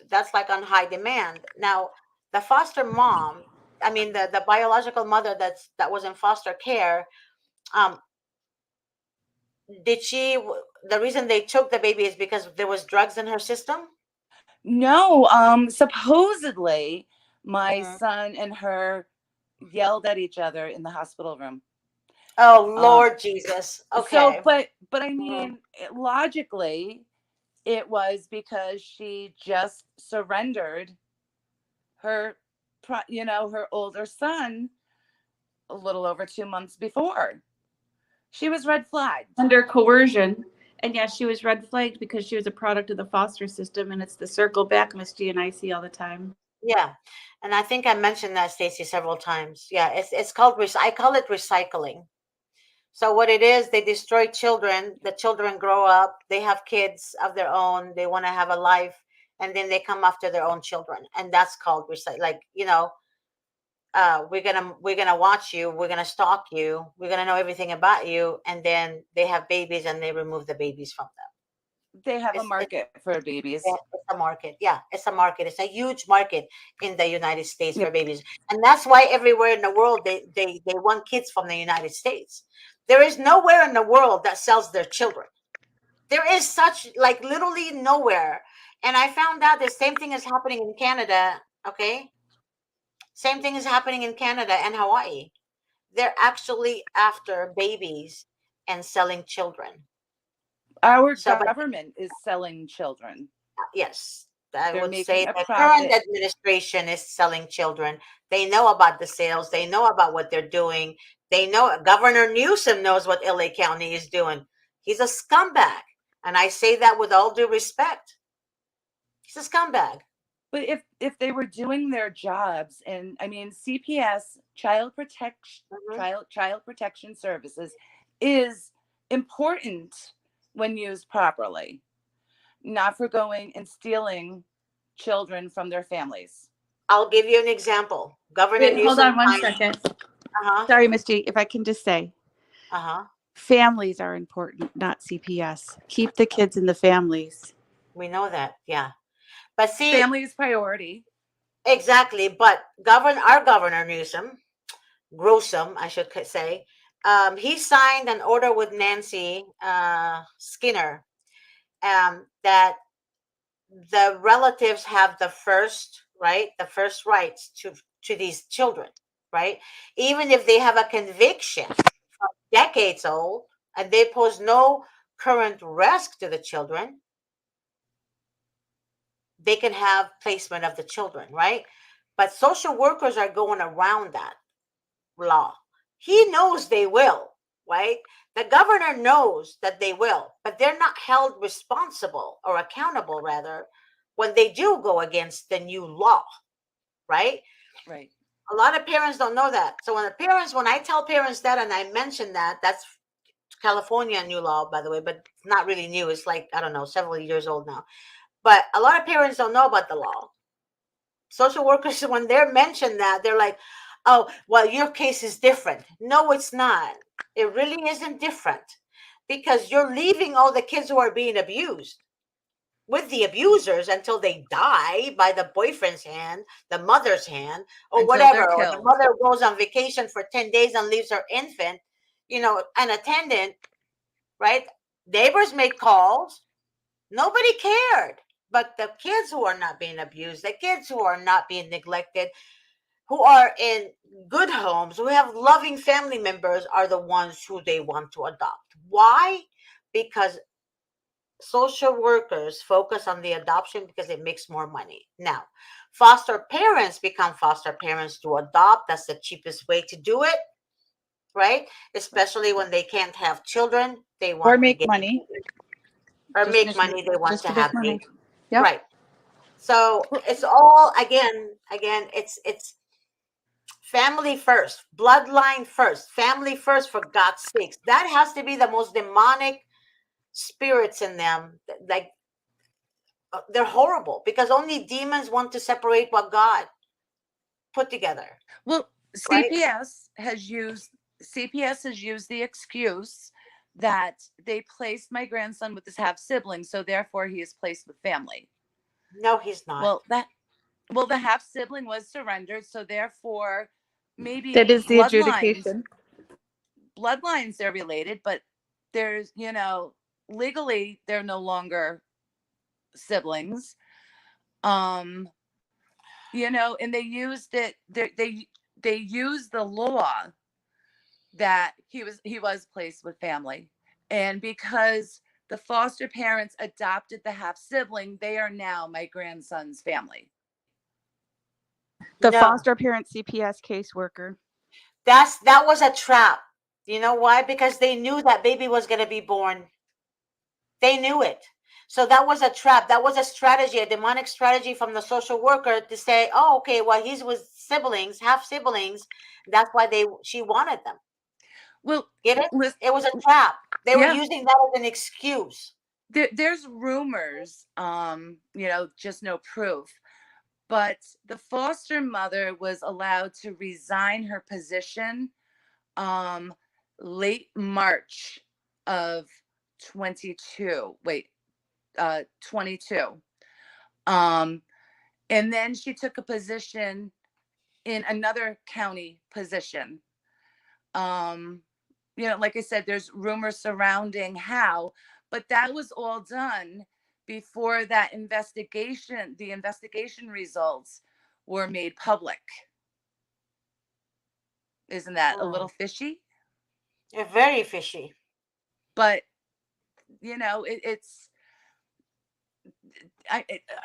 that's like on high demand. Now, the foster mom, I mean, the biological mother that was in foster care, um, did she, the reason they took the baby is because there was drugs in her system? no, supposedly my Mhm. son and her yelled at each other in the hospital room. Oh, Um, Lord Jesus. so, Okay. but I Mhm. mean, logically, it was because she just surrendered her, her older son a little over 2 months before. She was red flagged. Under coercion. And yes, she was red flagged because she was a product of the foster system, and it's the circle back, Miss G, and I see all the time. Yeah. And I think I mentioned that, Stacy, several times. Yeah, it's called, I call it recycling. So what it is, they destroy children. The children grow up, they have kids of their own, they want to have a life, and then they come after their own children, and that's called like, we're gonna watch you, we're gonna stalk you, we're gonna know everything about you, and then they have babies and they remove the babies from them. They have a It's market for babies. yeah, it's a market. Yeah, it's a market. It's a huge market in the United States for Yep. babies, and that's why everywhere in the world they want kids from the United States. There is nowhere in the world that sells their children. There is such, like, literally nowhere. And I found out the same thing is happening in Canada. Okay, same thing is happening in Canada and Hawaii. They're actually after babies and selling children. Our So, but government is selling children. yes, I They're would making say a the current profit. administration is selling children. They know about the sales, they know about what they're doing. They know Governor Newsom knows what LA County is doing. He's a scumbag. And I say that with all due respect. He's a scumbag. But if they were doing their jobs, and I mean CPS, Mhm. child protection services, is important when used properly, not for going and stealing children from their families. I'll give you an example. Governor Wait, hold Newsom on one signed. second. Uh-huh. Sorry, Miss G, if I can just say, Uh-huh. families are important, not CPS. Keep the kids in the families. We know that. Yeah. But see, Family is priority. exactly. But our Governor Newsom, Grossom, I should say, he signed an order with Nancy Skinner, that the relatives have the first rights to these children, right? Even if they have a conviction decades old and they pose no current risk to the children, they can have placement of the children, right? But social workers are going around that law. He knows they will, right? The governor knows that they will, but they're not held responsible or accountable, rather, when they do go against the new law, right? Right. A lot of parents don't know that. So when I tell parents that and I mention that, that's California new law, by the way, but it's not really new. It's like, I don't know, several years old now. But a lot of parents don't know about the law. Social workers, when they're mentioned that, they're like, oh, well, your case is different. No, it's not. It really isn't different because you're leaving all the kids who are being abused with the abusers until they die by the boyfriend's hand, the mother's hand, or Until they're whatever. Or the killed. mother goes on vacation for 10 days and leaves her infant, unattended, right? Neighbors made calls. Nobody cared. But the kids who are not being abused, the kids who are not being neglected, who are in good homes, who have loving family members, are the ones who they want to adopt. Why? Because social workers focus on the adoption because it makes more money. Now, foster parents become foster parents to adopt. That's the cheapest way to do it, right? Especially when they can't have children, they Or want to make get money. or Just make make money, they want just to to make have money. babies. Yep. Right. So Well, it's all again, it's family first, bloodline first, family first, for God's sakes. That has to be the most demonic spirits in them. Like they're horrible because only demons want to separate what God put together, well, right? CPS has used the excuse that they placed my grandson with his half sibling, so therefore he is placed with family. No, he's not. Well, the half sibling was surrendered, so therefore maybe That is the adjudication. bloodlines they're related, but there's, legally they're no longer siblings. Um, and they used the law that he was placed with family. And because the foster parents adopted the half sibling, they are now my grandson's family. The No, foster parent CPS caseworker. that was a trap. You know why? Because they knew that baby was going to be born. They knew it. So that was a trap. That was a strategy, a demonic strategy from the social worker to say, "Oh, okay, well, he's with siblings, half siblings. That's why she wanted them." Well, Get it? listen, It was a trap. They were yeah, using that as an excuse. there's rumors, just no proof. But the foster mother was allowed to resign her position um late March of 22. Wait, 22. Um, and then she took a position in another county position. Um, like I said, there's rumors surrounding how, but that was all done before the investigation results were made public. Isn't that a little Hmm. fishy? Very fishy. But it's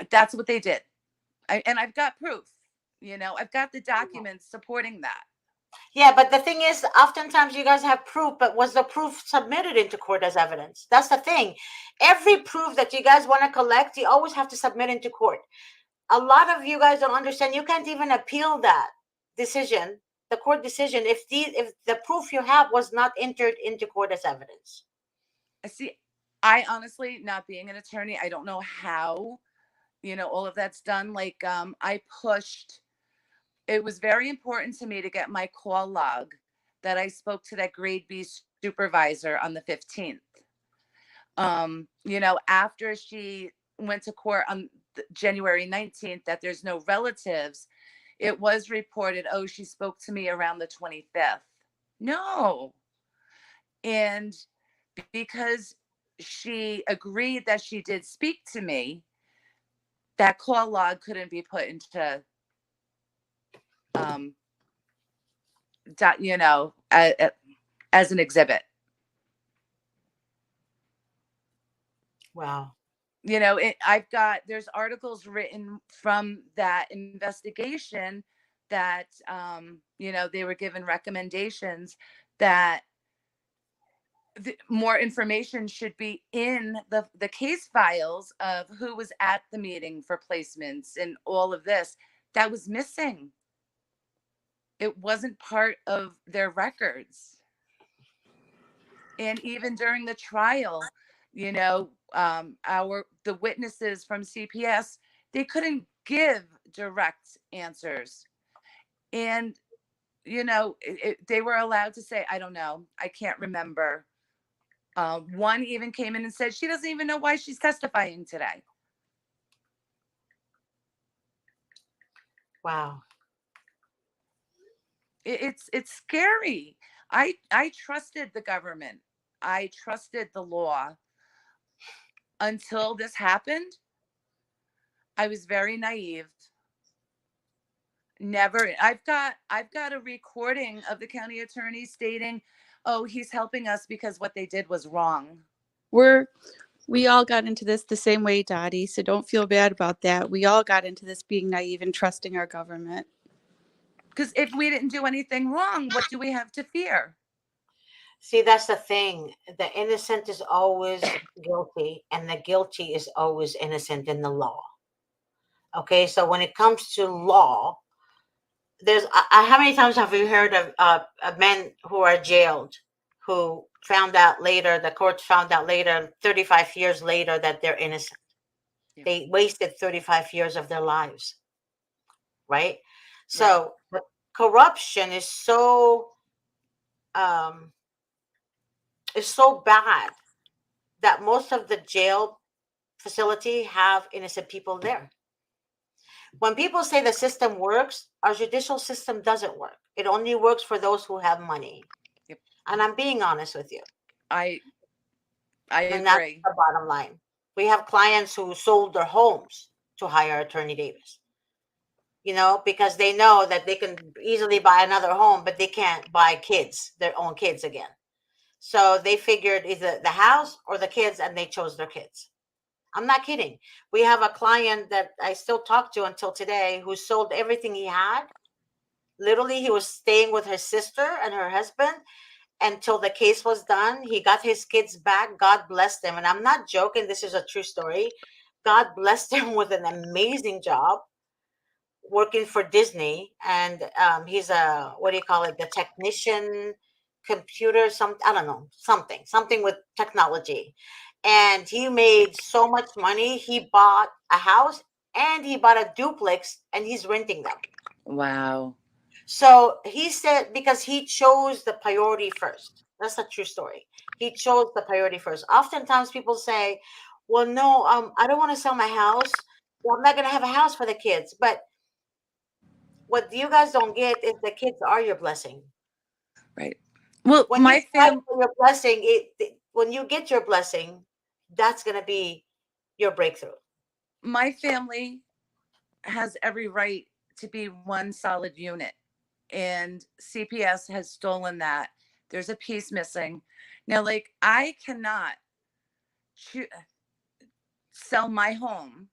that's what they did. And I've got proof. I've got the documents supporting that. Yeah, but the thing is, oftentimes you guys have proof, but was the proof submitted into court as evidence? That's the thing. Every proof that you guys want to collect, you always have to submit into court. A lot of you guys don't understand. You can't even appeal that decision, the court decision, if the proof you have was not entered into court as evidence. I see. I honestly, not being an attorney, I don't know how, all of that's done. Like, I pushed, it was very important to me to get my call log that I spoke to that grade B supervisor on the 15th. After she went to court on January 19th, that there's no relatives, it was reported, oh, she spoke to me around the 25th. No. And because she agreed that she did speak to me, that call log couldn't be put into, um, as an exhibit. Wow. There's articles written from that investigation that, they were given recommendations that more information should be in the case files of who was at the meeting for placements and all of this. That was missing. It wasn't part of their records. And even during the trial, the witnesses from CPS, they couldn't give direct answers. And they were allowed to say, I don't know, I can't remember. One even came in and said she doesn't even know why she's testifying today. Wow. It's scary. I trusted the government. I trusted the law until this happened. I was very naive. Never. I've got a recording of the county attorney stating, "Oh, he's helping us because what they did was wrong." We're We all got into this the same way, Dottie, so don't feel bad about that. We all got into this being naive and trusting our government. Because if we didn't do anything wrong, what do we have to fear? See, that's the thing. The innocent is always guilty, and the guilty is always innocent in the law. Okay, so when it comes to law, how many times have you heard of men who are jailed who found out later, the court found out later, 35 years later, that they're innocent? Yeah. They wasted 35 years of their lives, right? Right. So the corruption um, is so bad that most of the jail facility have innocent people there. When people say the system works, our judicial system doesn't work. It only works for those who have money. Yep. And I'm being honest with you. I I And that's agree. the bottom line. We have clients who sold their homes to hire Attorney Davis, because they know that they can easily buy another home, but they can't buy their own kids again. So they figured either the house or the kids, and they chose their kids. I'm not kidding. We have a client that I still talk to until today who sold everything he had. Literally, he was staying with her sister and her husband until the case was done. He got his kids back. God blessed them. And I'm not joking. This is a true story. God blessed him with an amazing job working for Disney. And he's what do you call it? The technician, computer, I don't know, something with technology. And he made so much money. He bought a house and he bought a duplex and he's renting them. Wow. So he said, because he chose the priority first. That's a true story. He chose the priority first. Oftentimes people say, well, no, I don't want to sell my house. Well, I'm not going to have a house for the kids. But what you guys don't get is the kids are your blessing. Right. Well, When you my fight fam for your blessing, when you get your blessing, that's going to be your breakthrough. my family has every right to be one solid unit, and CPS has stolen that. There's a piece missing. Now, like, I cannot sell my home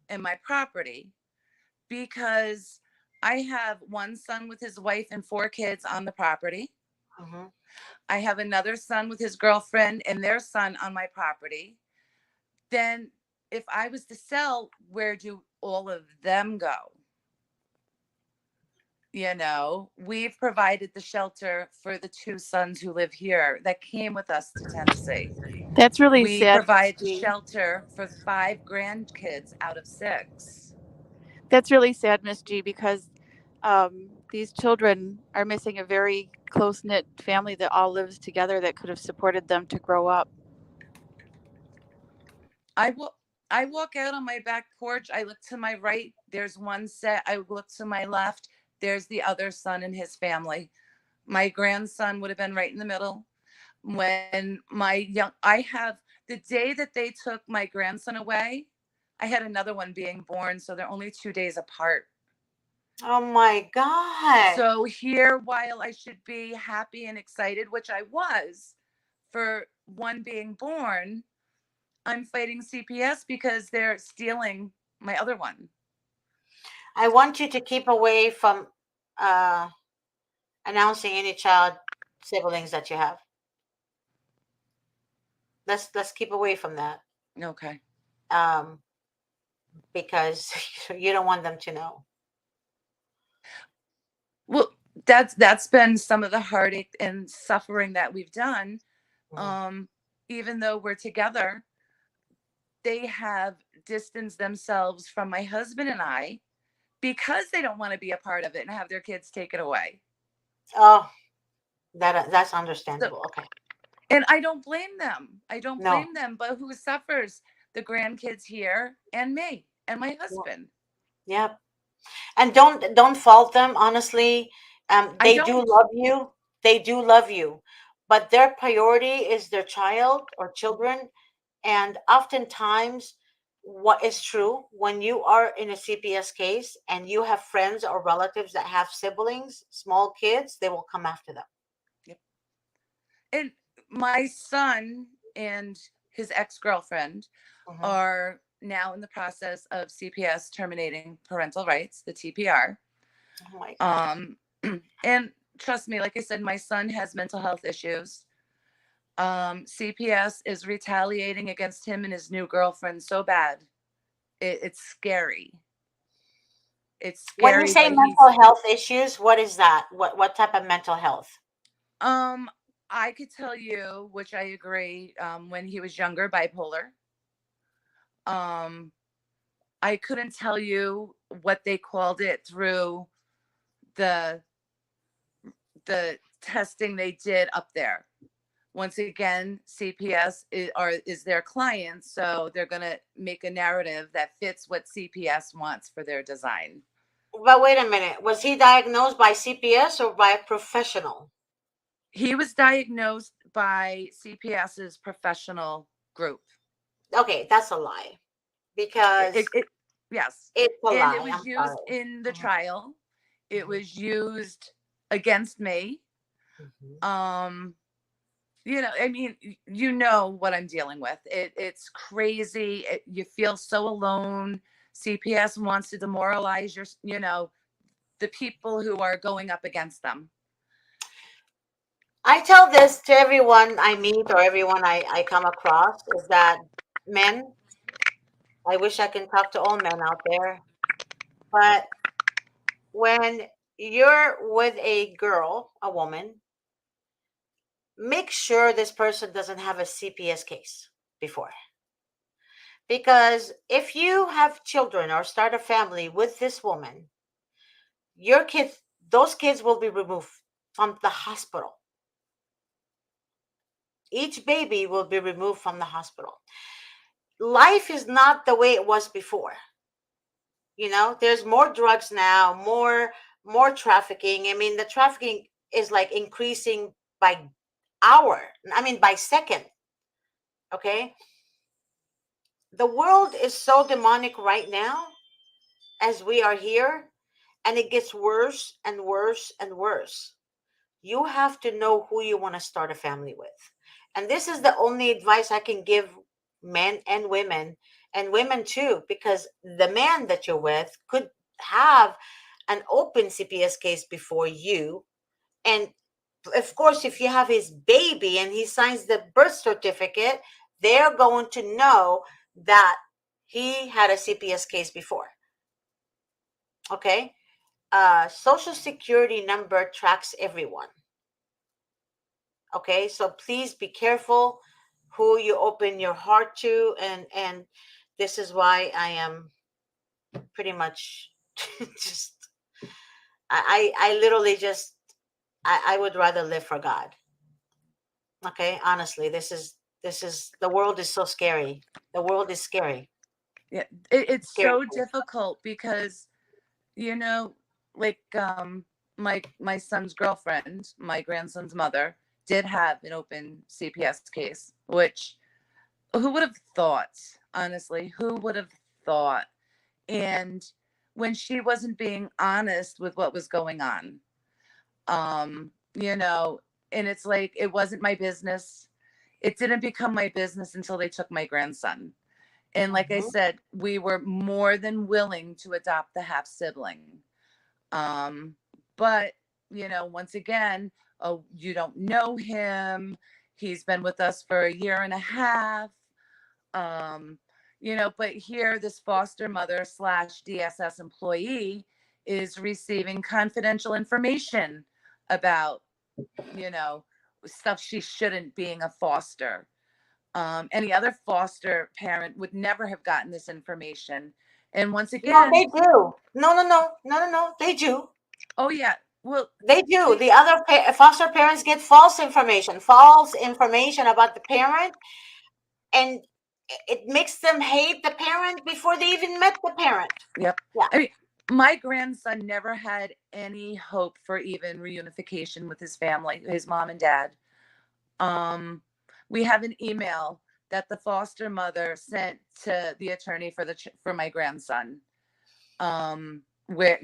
and my property because I have one son with his wife and four kids on the property. Hmm. I have another son with his girlfriend and their son on my property. Then, if I was to sell, where do all of them go? We've provided the shelter for the two sons who live here that came with us to Tennessee. That's really We sad, Miss provide G. shelter for five grandkids out of six. That's really sad, Miss G, because these children are missing a very close knit family that all lives together that could have supported them to grow up. I will. I walk out on my back porch. I look to my right. There's one set. I look to my left. There's the other son and his family. My grandson would have been right in the middle. I have the day that they took my grandson away, I had another one being born. So they're only 2 days apart. Oh my God. So here, while I should be happy and excited, which I was for one being born, I'm fighting CPS because they're stealing my other one. I want you to keep away from uh, announcing any child siblings that you have. Let's keep away from that, Okay. um, because you don't want them to know. Well, that's been some of the heartache and suffering that we've done. Mhm. Um, Even though we're together, they have distanced themselves from my husband and I because they don't want to be a part of it and have their kids taken away. Oh, that's So, understandable. Okay. and I don't blame them. I don't No. blame them, but who suffers? The grandkids here and me and my Yeah. husband. Yeah. And don't fault them. Honestly, I they do don't. love you. They do love you, but their priority is their child or children. And oftentimes, what is true when you are in a CPS case and you have friends or relatives that have siblings, small kids, they will come after them. Yep. And my son and his ex-girlfriend, Mhm. are now in the process of CPS terminating parental rights, the TPR. Oh my God. And trust me, like I said, my son has mental health issues. CPS is retaliating against him and his new girlfriend so bad. It's scary. It's When you scary say that he's mental health issues, what is that? What type of mental health? um I could tell you, which I agree, when he was younger, bipolar. Um I couldn't tell you what they called it through the the testing they did up there. Once again, CPS is their client, so they're going to make a narrative that fits what CPS wants for their design. But wait a minute. Was he diagnosed by CPS or by a professional? He was diagnosed by CPS's professional group. Okay, that's a lie It, because it, it- yes, it's a and it lie. was I'm used sorry. in the Mhm, trial. It mhm, was used against me. mhm. Um, I mean, you know what I'm dealing with. It's crazy. You feel so alone. CPS wants to demoralize the people who are going up against them. I tell this to everyone I meet or everyone I come across is that men, I wish I can talk to all men out there, but when you're with a girl, a woman, make sure this person doesn't have a CPS case before. Because if you have children or start a family with this woman, your kids, those kids will be removed from the hospital. Each baby will be removed from the hospital. Life is not the way it was before. There's more drugs now, more trafficking. I mean, the trafficking is like increasing by hour. I mean, by second. Okay, the world is so demonic right now as we are here, and it gets worse and worse and worse. You have to know who you want to start a family with. And this is the only advice I can give men and women too, because the man that you're with could have an open CPS case before you. And of course, if you have his baby and he signs the birth certificate, they're going to know that he had a CPS case before. Okay? Social security number tracks everyone. Okay, so please be careful who you open your heart to, and this is why I am pretty much just I literally just I would rather live for God. Okay, honestly, this is the world is so scary. The world is scary. Yeah, it's Scary. so difficult because you know, like my son's girlfriend, my grandson's mother, did have an open CPS case, which who would have thought? Honestly, who would have thought? And when she wasn't being honest with what was going on, um you know and it's like it wasn't my business. It didn't become my business until they took my grandson, and like I Mhm. said, we were more than willing to adopt the half sibling. But once again, oh, you don't know him. He's been with us for a year and a half. But here this foster mother slash DSS employee is receiving confidential information about, you know, stuff she shouldn't, being a foster. Any other foster parent would never have gotten this information. And once No, again, they do. No, no, no, no, no, no. They do. oh yeah, well, They do. they, The other foster parents get false information about the parent, and it makes them hate the parent before they even met the parent. yep. Yeah. I mean, my grandson never had any hope for even reunification with his family, his mom and dad. Um, we have an email that the foster mother sent to the attorney for my grandson. Where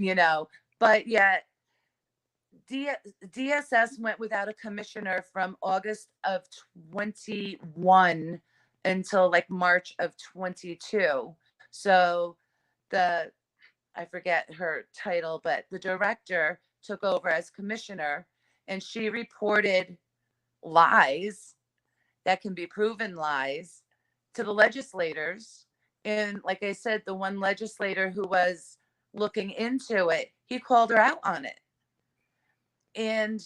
but yet D- DSS went without a commissioner from August of 21 until like March of 22. So the, I forget her title, but the director took over as commissioner, and she reported lies that can be proven lies to the legislators. And like I said, the one legislator who was looking into it, he called her out on it. And,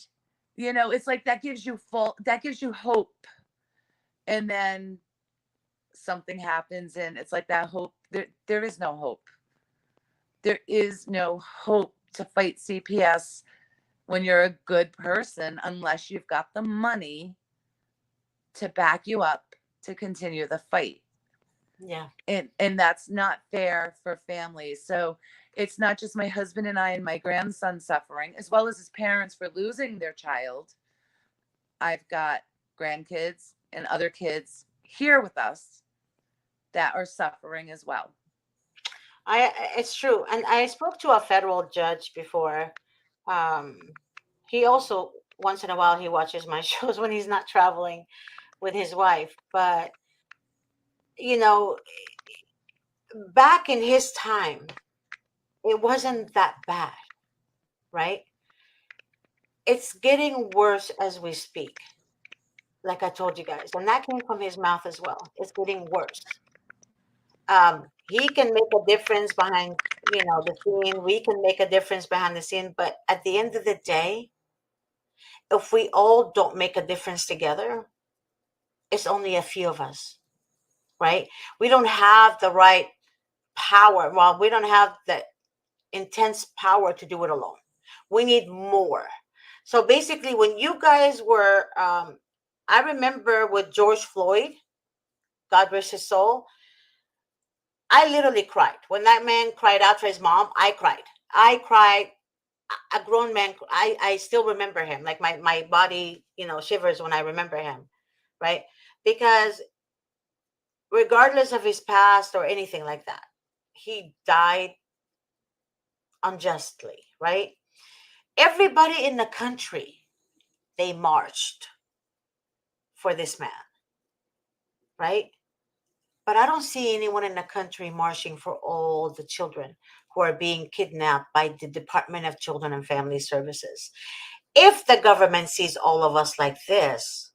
it's like that gives you hope. And then something happens, and it's like that hope, there is no hope. There is no hope to fight CPS when you're a good person, unless you've got the money to back you up to continue the fight. Yeah. And that's not fair for families. So it's not just my husband and I and my grandson suffering, as well as his parents for losing their child. I've got grandkids and other kids here with us that are suffering as well. It's true. And I spoke to a federal judge before. Um, he also, once in a while, he watches my shows when he's not traveling with his wife. But, you know, back in his time, it wasn't that bad, right? It's getting worse as we speak, like I told you guys. And that came from his mouth as well. It's getting worse. He can make a difference behind, the scene. We can make a difference behind the scene. But at the end of the day, if we all don't make a difference together, it's only a few of us, right? We don't have the right power. Well, we don't have the intense power to do it alone. We need more. So basically, when you guys were, I remember with George Floyd, God rest his soul, I literally cried. When that man cried out for his mom, I cried. I cried. A grown man. I still remember him. Like my body, shivers when I remember him, right? Because regardless of his past or anything like that, he died unjustly, right? Everybody in the country, they marched for this man, right? But I don't see anyone in the country marching for all the children who are being kidnapped by the Department of Children and Family Services. If the government sees all of us like this,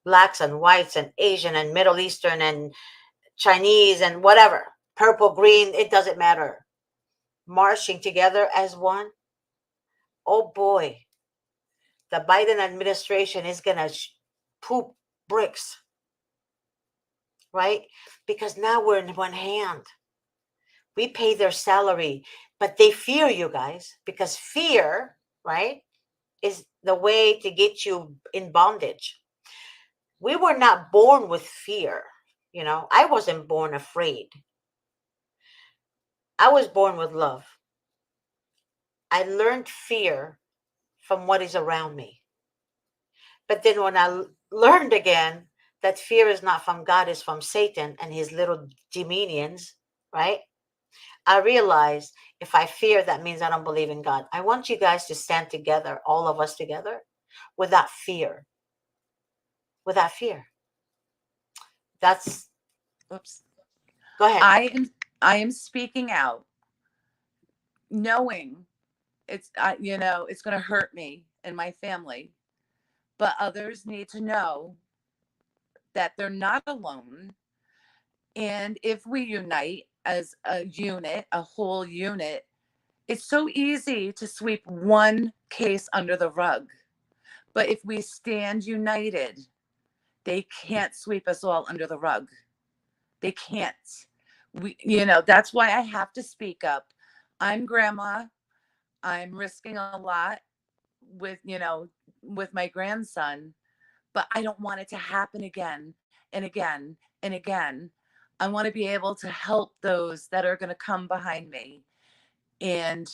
blacks and whites and Asian and Middle Eastern and Chinese and whatever, purple, green, it doesn't matter, marching together as one, oh boy, the Biden administration is going to poop bricks, right? Because now we're in one hand. We pay their salary, but they fear you guys, because fear, right, is the way to get you in bondage. We were not born with fear. I wasn't born afraid. I was born with love. I learned fear from what is around me. But then when I learned again that fear is not from God, it's from Satan and his little demonians, right? I realized if I fear, that means I don't believe in God. I want you guys to stand together, all of us together, without fear. Without fear. That's, Oops. go ahead. I am speaking out, knowing it's going to hurt me and my family, but others need to know that they're not alone. And if we unite as a unit, a whole unit, it's so easy to sweep one case under the rug. But if we stand united, they can't sweep us all under the rug. They can't. That's why I have to speak up. I'm grandma. I'm risking a lot with, with my grandson, but I don't want it to happen again and again and again. I want to be able to help those that are going to come behind me. And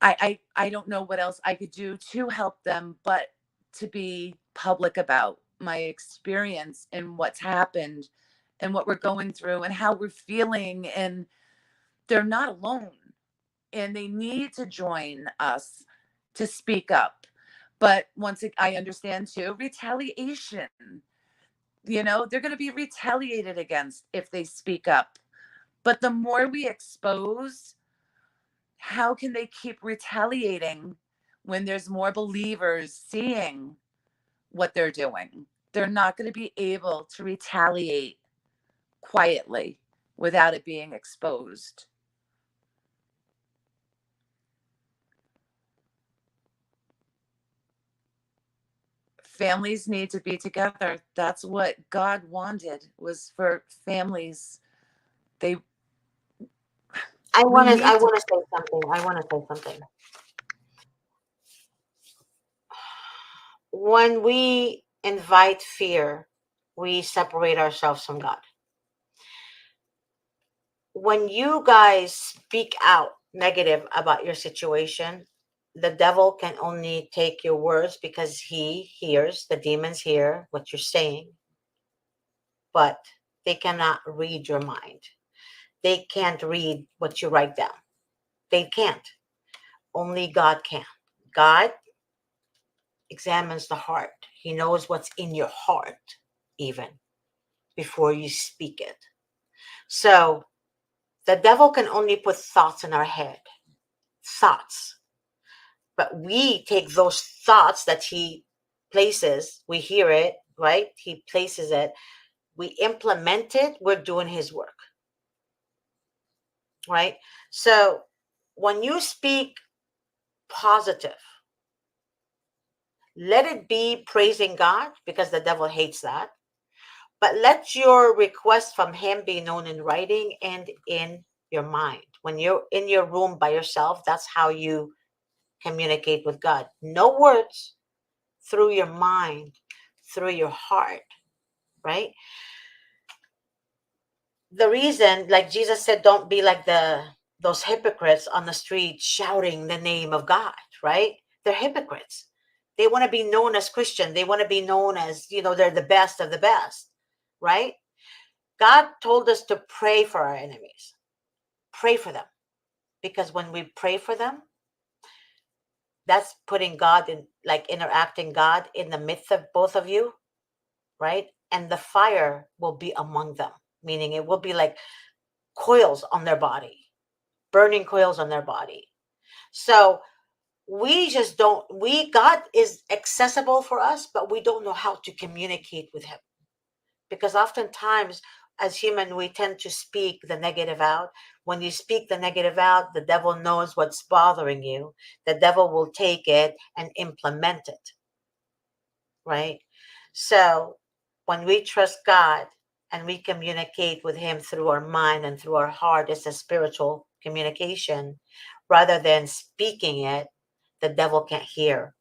I don't know what else I could do to help them, but to be public about my experience and what's happened and what we're going through and how we're feeling. And they're not alone, and they need to join us to speak up. But I understand too, retaliation. You know, they're going to be retaliated against if they speak up. But the more we expose, how can they keep retaliating when there's more believers seeing what they're doing? They're not going to be able to retaliate quietly without it being exposed. Families need to be together. That's what God wanted, was for families. They we I need to. want to say something. I want to say something. When we invite fear, we separate ourselves from God. When you guys speak out negative about your situation, the devil can only take your words because he hears, the demons hear what you're saying, but they cannot read your mind. They can't read what you write down. They can't. Only God can. God examines the heart. He knows what's in your heart even before you speak it. So the devil can only put thoughts in our head, thoughts. But we take those thoughts that he places, we hear it, right? He places it, we implement it, we're doing his work, right? So when you speak positive, let it be praising God, because the devil hates that. But let your request from him be known in writing and in your mind. When you're in your room by yourself, that's how you communicate with God. No words, through your mind, through your heart, right? The reason, like Jesus said, don't be like those hypocrites on the street shouting the name of God, right? They're hypocrites. They want to be known as Christian. They want to be known as, they're the best of the best, right? God told us to pray for our enemies. Pray for them. Because when we pray for them, that's putting God in, like interacting God in the midst of both of you, right? And the fire will be among them, meaning it will be like coils on their body, burning coils on their body. So we just don't, God is accessible for us, but we don't know how to communicate with him. Because oftentimes, as human, we tend to speak the negative out. When you speak the negative out, the devil knows what's bothering you. The devil will take it and implement it, right? So when we trust God and we communicate with him through our mind and through our heart, it's a spiritual communication. Rather than speaking it, the devil can't hear.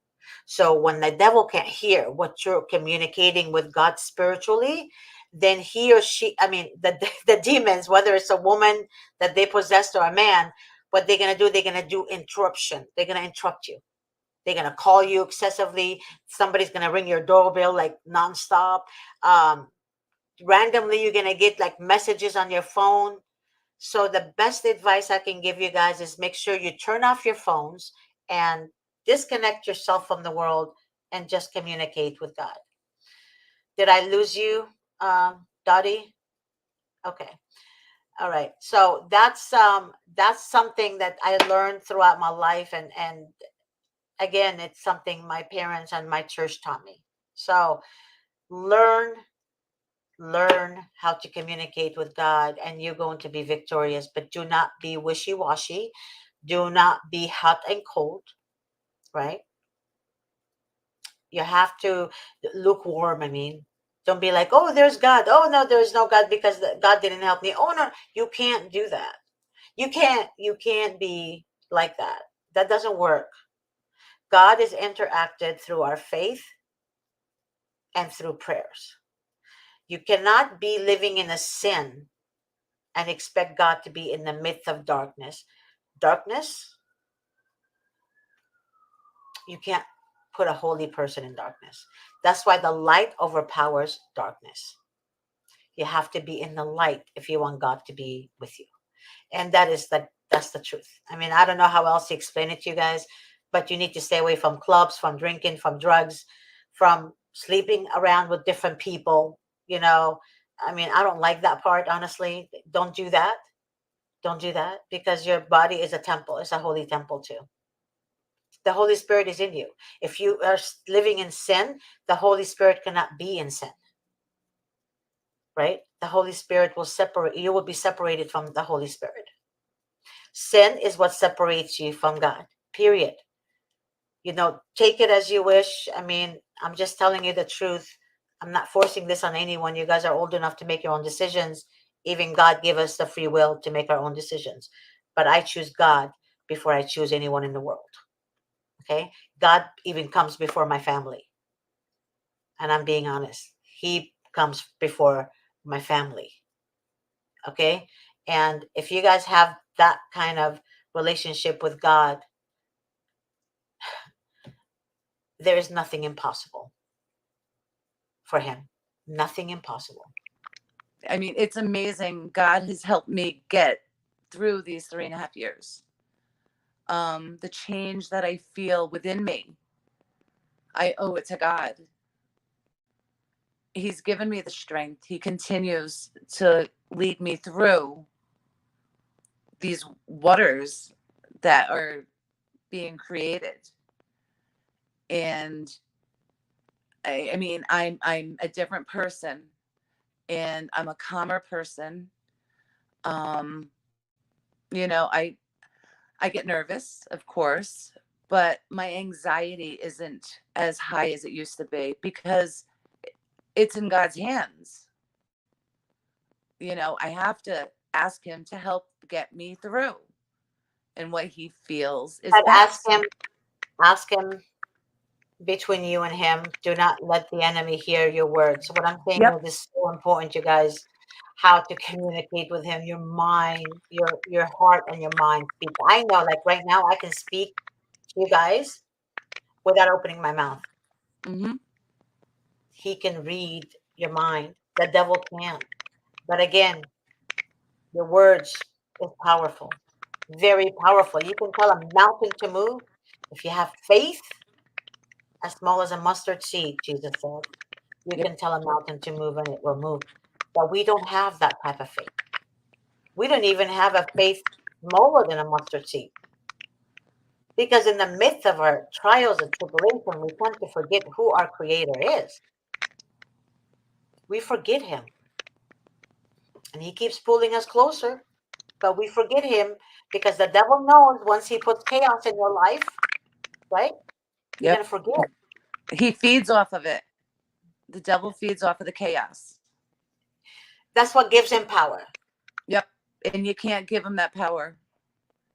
So when the devil can't hear what you're communicating with God spiritually, then he or she, I mean, the demons, whether it's a woman that they possessed or a man, what they're going to do interruption. They're going to interrupt you. They're going to call you excessively. Somebody's going to ring your doorbell like nonstop. Um, Randomly, you're going to get like messages on your phone. So the best advice I can give you guys is make sure you turn off your phones and disconnect yourself from the world and just communicate with God. Did I lose you, Dottie? Okay. All right. So that's something that I learned throughout my life, and again, it's something my parents and my church taught me. So learn learn how to communicate with God, and you're going to be victorious. But do not be wishy-washy. Do not be hot and cold, right? You have to lukewarm, I mean. Don't be like, oh, there's God. Oh, no, there's no God because God didn't help me. Oh, no, you can't do that. You can't be like that. That doesn't work. God is interacted through our faith and through prayers. You cannot be living in a sin and expect God to be in the midst of darkness. Darkness, you can't put a holy person in darkness. That's why the light overpowers darkness. You have to be in the light if you want God to be with you. And that's the truth. I mean, I don't know how else to explain it to you guys, but you need to stay away from clubs, from drinking, from drugs, from sleeping around with different people, you know, I mean, I don't like that part, honestly. Don't do that. Don't do that, because your body is a temple. It's a holy temple too. The Holy Spirit is in you. If you are living in sin, the Holy Spirit cannot be in sin, right? The Holy Spirit will separate you, will be separated from the Holy Spirit. Sin is what separates you from God, period. Take it as you wish. I mean, I'm just telling you the truth. I'm not forcing this on anyone. You guys are old enough to make your own decisions. Even God gave us the free will to make our own decisions. But I choose God before I choose anyone in the world. Okay? God even comes before my family. And I'm being honest. He comes before my family. Okay? And if you guys have that kind of relationship with God, there is nothing impossible for him. Nothing impossible. I mean, it's amazing. God has helped me get through these 3.5 years. The change that I feel within me, I owe it to God. He's given me the strength. He continues to lead me through these waters that are being created. And I mean, I'm a different person, and I'm a calmer person. Um, I get nervous, of course, but my anxiety isn't as high as it used to be because it's in God's hands. I have to ask him to help get me through and what he feels is But best. ask him between you and him. Do not let the enemy hear your words. What I'm saying Yep. is so important, you guys. How to communicate with him, your mind, your heart, and your mind speak. I know, like right now, I can speak to you guys without opening my mouth. Hmm. He can read your mind. The devil can't. But again, your words is powerful, very powerful. You can tell a mountain to move if you have faith as small as a mustard seed. Jesus said, you Yep. can tell a mountain to move and it will move. But we don't have that type of faith. We don't even have a faith smaller than a mustard seed. Because in the midst of our trials and tribulation, we tend to forget who our Creator is. We forget Him. And He keeps pulling us closer, but we forget Him because the devil knows once he puts chaos in your life, right? You're going Yep. to forget. He feeds off of it. The devil feeds off of the chaos. That's what gives him power. Yep. And you can't give him that power.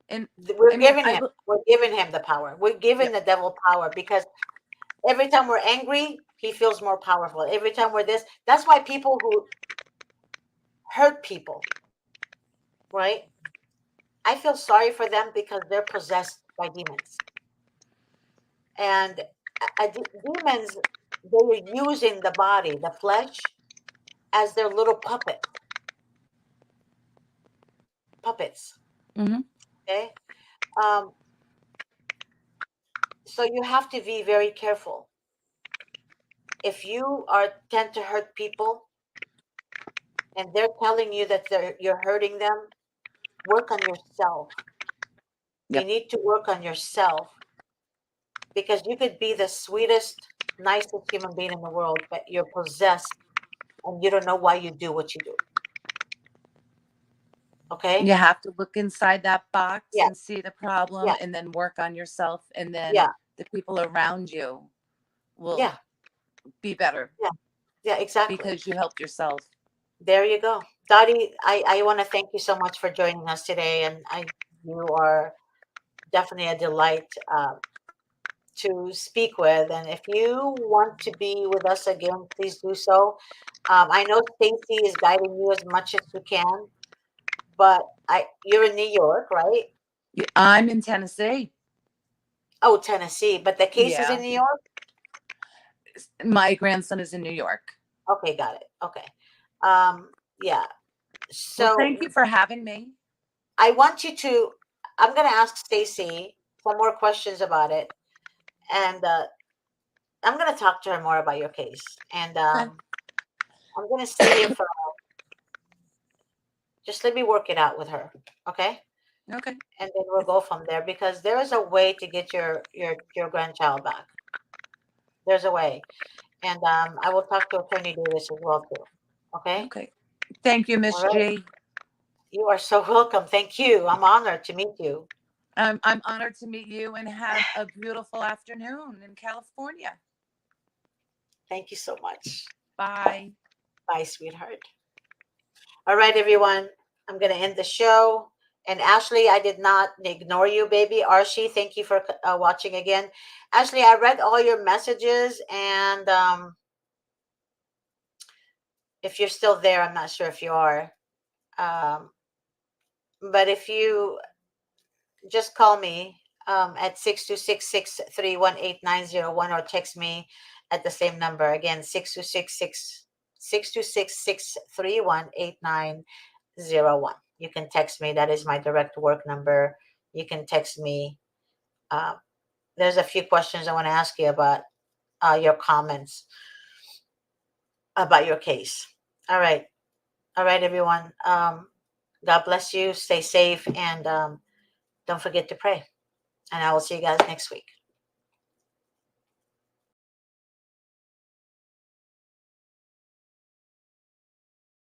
And We're I mean, giving him. We're giving him the power. We're giving yep. the devil power because every time we're angry, he feels more powerful. Every time we're this, that's why people who hurt people, right? I feel sorry for them because they're possessed by demons. And demons, they are using the body, the flesh, as their little puppets. Hmm. Okay. Um, so you have to be very careful. If you are tend to hurt people and they're telling you that you're hurting them, work on yourself. You Yep. need to work on yourself because you could be the sweetest, nicest human being in the world, but you're possessed and you don't know why you do what you do. Okay? You have to look inside that box Yeah, and see the problem yeah, and then work on yourself. And then yeah, the people around you will yeah, be better yeah, yeah, exactly. because you helped yourself. There you go. Dottie, I want to thank you so much for joining us today. And you are definitely a delight to speak with. And if you want to be with us again, please do so. I know Stacy is guiding you as much as you can, but you're in New York, right? I'm in Tennessee. Oh, Tennessee, but the case is in Yeah. New York? My grandson is in New York. Okay, got it. Okay. Um, yeah. Well, So thank you for having me. I want you to, I'm going to ask Stacy some more questions about it. And I'm going to talk to her more about your case. And Okay. I'm gonna see if just let me work it out with her, okay? Okay. And then we'll go from there because there is a way to get your grandchild back. There's a way, and I will talk to Attorney Davis as well too. Okay. Okay. Thank you, Miss All right. G. You are so welcome. Thank you. I'm honored to meet you. I'm honored to meet you and have a beautiful afternoon in California. Thank you so much. Bye. Bye, sweetheart. All right, everyone. I'm gonna end the show. And Ashley, I did not ignore you, baby. Archie, thank you for watching again. Ashley, I read all your messages, and if you're still there, I'm not sure if you are. Um, but if you just call me at 626-631-8901 or text me at the same number. Again, 626-631-8901. You can text me. That is my direct work number. You can text me. Uh, there's a few questions I want to ask you about your comments about your case. All right. All right, everyone. God bless you. Stay safe, and don't forget to pray. And I will see you guys next week.